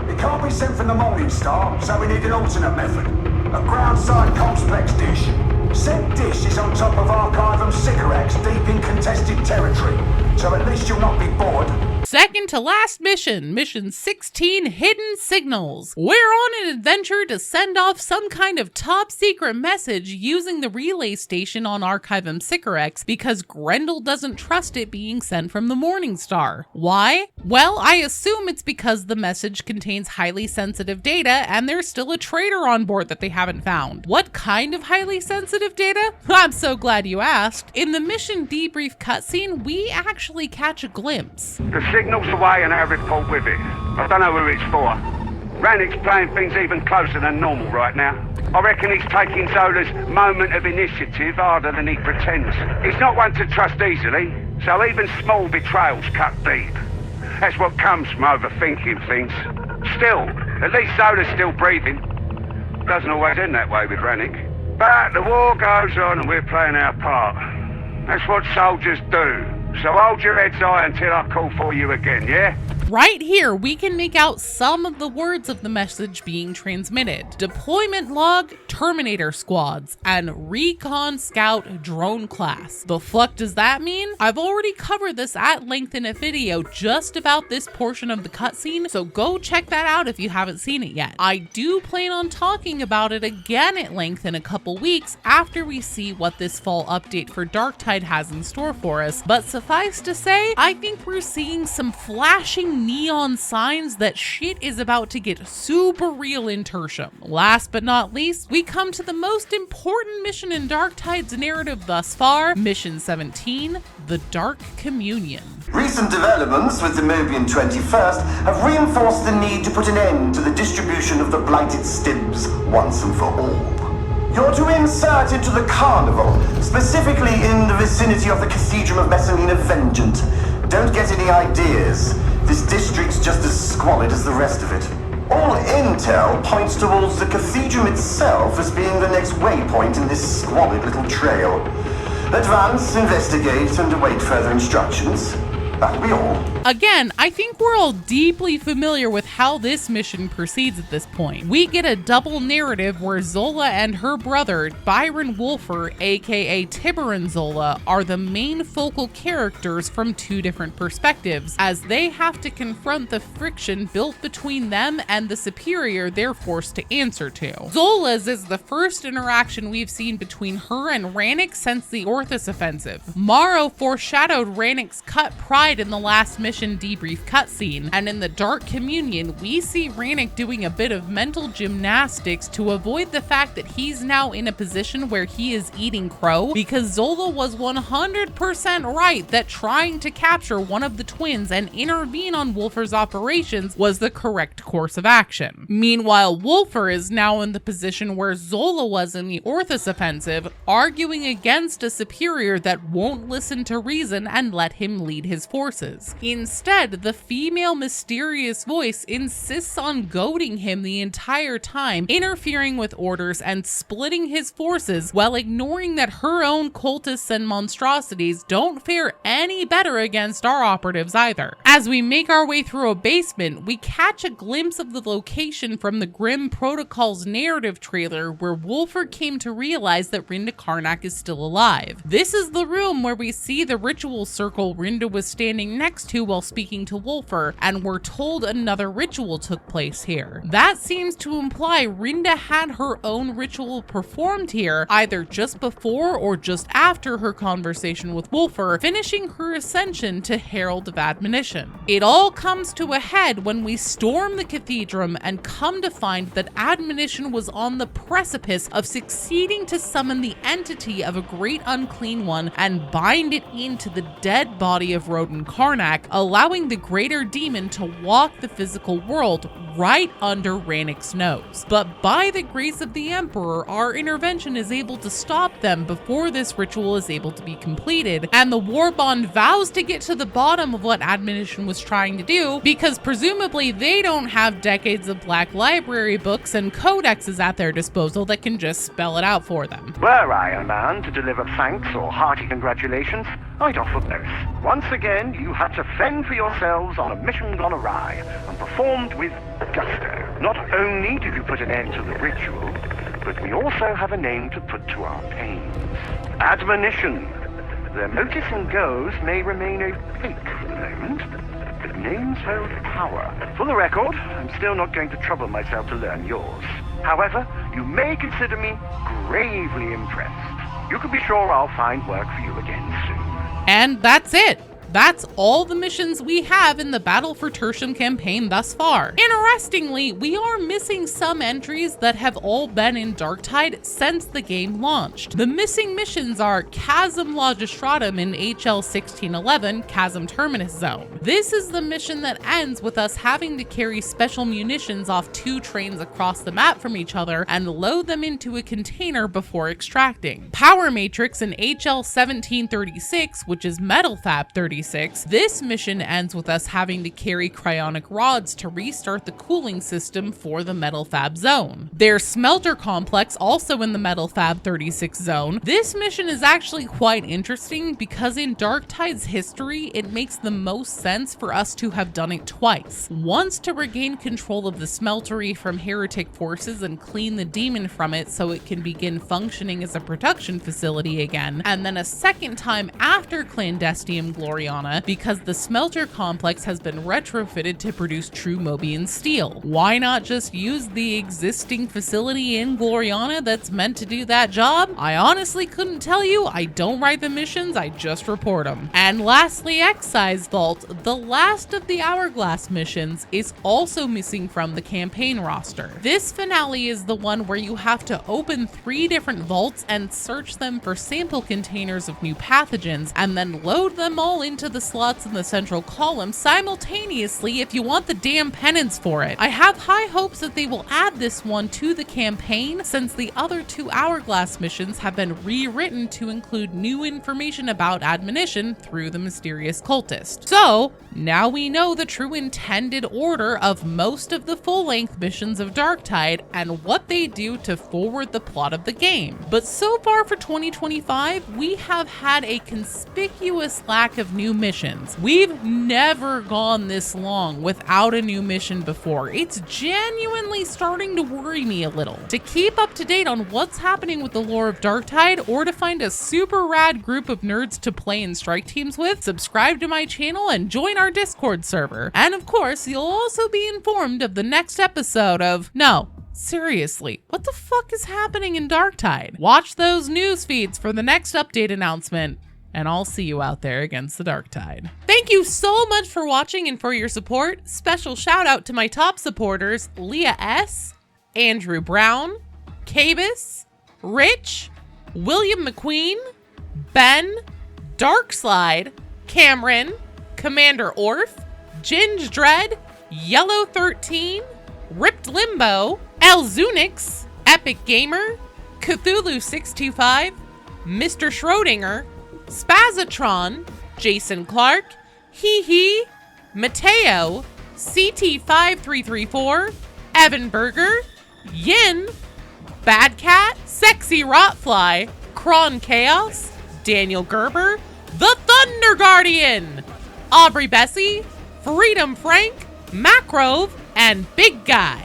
It can't be sent from the Morningstar, so we need an alternate method. A ground-side complex dish. Said dish is on top of Archivum Sycorax deep in contested territory, so at least you'll not be bored. Second to last mission, Mission 16, Hidden Signals. We're on an adventure to send off some kind of top secret message using the relay station on Archivum Sycorax because Grendel doesn't trust it being sent from the Morningstar. Why? Well, I assume it's because the message contains highly sensitive data and there's still a traitor on board that they haven't found. What kind of highly sensitive data? I'm so glad you asked. In the mission debrief cutscene, we actually catch a glimpse. The signal's away and our report with it. I don't know who it's for. Rannick's playing things even closer than normal right now. I reckon he's taking Zola's moment of initiative harder than he pretends. He's not one to trust easily, so even small betrayals cut deep. That's what comes from overthinking things. Still, at least Zola's still breathing. Doesn't always end that way with Rannick. But the war goes on and we're playing our part. That's what soldiers do. So hold your heads high until I call for you again, yeah? Right here, we can make out some of the words of the message being transmitted. Deployment log, Terminator squads, and Recon Scout drone class. The fuck does that mean? I've already covered this at length in a video just about this portion of the cutscene, so go check that out if you haven't seen it yet. I do plan on talking about it again at length in a couple weeks after we see what this fall update for Darktide has in store for us, but suffice to say, I think we're seeing some flashing neon signs that shit is about to get super real in Tertium. Last but not least, we come to the most important mission in Darktide's narrative thus far, Mission 17, the Dark Communion. Recent developments with the Moebian 21st have reinforced the need to put an end to the distribution of the blighted stims once and for all. You're to insert into the carnival, specifically in the vicinity of the Cathedral of Messalina Vengeant. Don't get any ideas. This district's just as squalid as the rest of it. All intel points towards the cathedral itself as being the next waypoint in this squalid little trail. Advance, investigate, and await further instructions. That'll be all. Again, I think we're all deeply familiar with how this mission proceeds at this point. We get a double narrative where Zola and her brother, Byron Wolfer, aka Tiburon Zola, are the main focal characters from two different perspectives, as they have to confront the friction built between them and the superior they're forced to answer to. Zola's is the first interaction we've seen between her and Rannick since the Orthus offensive. Morrow foreshadowed Rannick's cut pride in the last mission debrief cutscene, and in the Dark Communion, we see Rannick doing a bit of mental gymnastics to avoid the fact that he's now in a position where he is eating crow, because Zola was 100% right that trying to capture one of the twins and intervene on Wolfer's operations was the correct course of action. Meanwhile, Wolfer is now in the position where Zola was in the Orthus offensive, arguing against a superior that won't listen to reason and let him lead his forces. Instead, the female mysterious voice insists on goading him the entire time, interfering with orders and splitting his forces while ignoring that her own cultists and monstrosities don't fare any better against our operatives either. As we make our way through a basement, we catch a glimpse of the location from the Grim Protocol's narrative trailer where Wolfer came to realize that Rinda Karnak is still alive. This is the room where we see the ritual circle Rinda was standing next to while speaking to Wolfer, and we're told another ritual took place here. That seems to imply Rinda had her own ritual performed here, either just before or just after her conversation with Wolfer, finishing her ascension to Herald of Admonition. It all comes to a head when we storm the cathedral and come to find that Admonition was on the precipice of succeeding to summon the entity of a great unclean one and bind it into the dead body of Roden Karnak, allowing the greater demon to walk the physical world right under Rannick's nose. But by the grace of the Emperor, our intervention is able to stop them before this ritual is able to be completed, and the Warbond vows to get to the bottom of what Admonition was trying to do, because presumably they don't have decades of Black Library books and codexes at their disposal that can just spell it out for them. Were I a man to deliver thanks or hearty congratulations, I'd offer both. Once again, you had to fend for yourselves on a mission gone awry, and performed with gusto. Not only did you put an end to the ritual, but we also have a name to put to our pains. Admonition. Their motives and goals may remain opaque for the moment, but names hold power. For the record, I'm still not going to trouble myself to learn yours. However, you may consider me gravely impressed. You can be sure I'll find work for you again soon. And that's it. That's all the missions we have in the Battle for Tertium campaign thus far. Interestingly, we are missing some entries that have all been in Darktide since the game launched. The missing missions are Chasm Logistratum in HL 1611, Chasm Terminus Zone. This is the mission that ends with us having to carry special munitions off two trains across the map from each other and load them into a container before extracting. Power Matrix in HL 1736, which is Metal Fab 36, Cultists. This mission ends with us having to carry cryonic rods to restart the cooling system for the Metal Fab zone. There's smelter complex also in the Metal Fab 36 zone. This mission is actually quite interesting because in Darktide's history, it makes the most sense for us to have done it twice. Once to regain control of the smeltery from heretic forces and clean the demon from it so it can begin functioning as a production facility again, and then a second time after Clandestium Gloriana because the smelter complex has been retrofitted to produce true Moebian steel. Why not just use the existing facility in Gloriana that's meant to do that job? I honestly couldn't tell you. I don't write the missions, I just report them. And lastly, Excise Vault, the last of the Hourglass missions, is also missing from the campaign roster. This finale is the one where you have to open 3 different vaults and search them for sample containers of new pathogens, and then load them all into the slots in the central column simultaneously if you want the damn penance for it. I have high hopes that they will add this one to the campaign, since the other 2 Hourglass missions have been rewritten to include new information about Admonition through the Mysterious Cultist. So, now we know the true intended order of most of the full-length missions of Darktide and what they do to forward the plot of the game. But so far for 2025, we have had a conspicuous lack of new missions. We've never gone this long without a new mission before. It's genuinely starting to worry me a little. To keep up to date on what's happening with the lore of Darktide, or to find a super rad group of nerds to play in strike teams with, subscribe to my channel and join our Discord server. And of course, you'll also be informed of the next episode of No, seriously, what the fuck is happening in Darktide? Watch those news feeds for the next update announcement, and I'll see you out there against the Darktide. Thank you so much for watching and for your support. Special shout out to my top supporters, Leah S., Andrew Brown, Cabus, Rich, William McQueen, Ben, Darkslide, Cameron, Commander Orf, Ginge Dread, Yellow 13, Ripped Limbo, El Zunix, Epic Gamer, Cthulhu 625, Mr. Schrodinger, Spazatron, Jason Clark, Hee Hee, Mateo, CT5334, Evan Berger, Yin, Bad Cat, Sexy Rotfly, Kron Chaos, Daniel Gerber, The Thunder Guardian, Aubrey Bessie, Freedom Frank, Macrove, and Big Guy.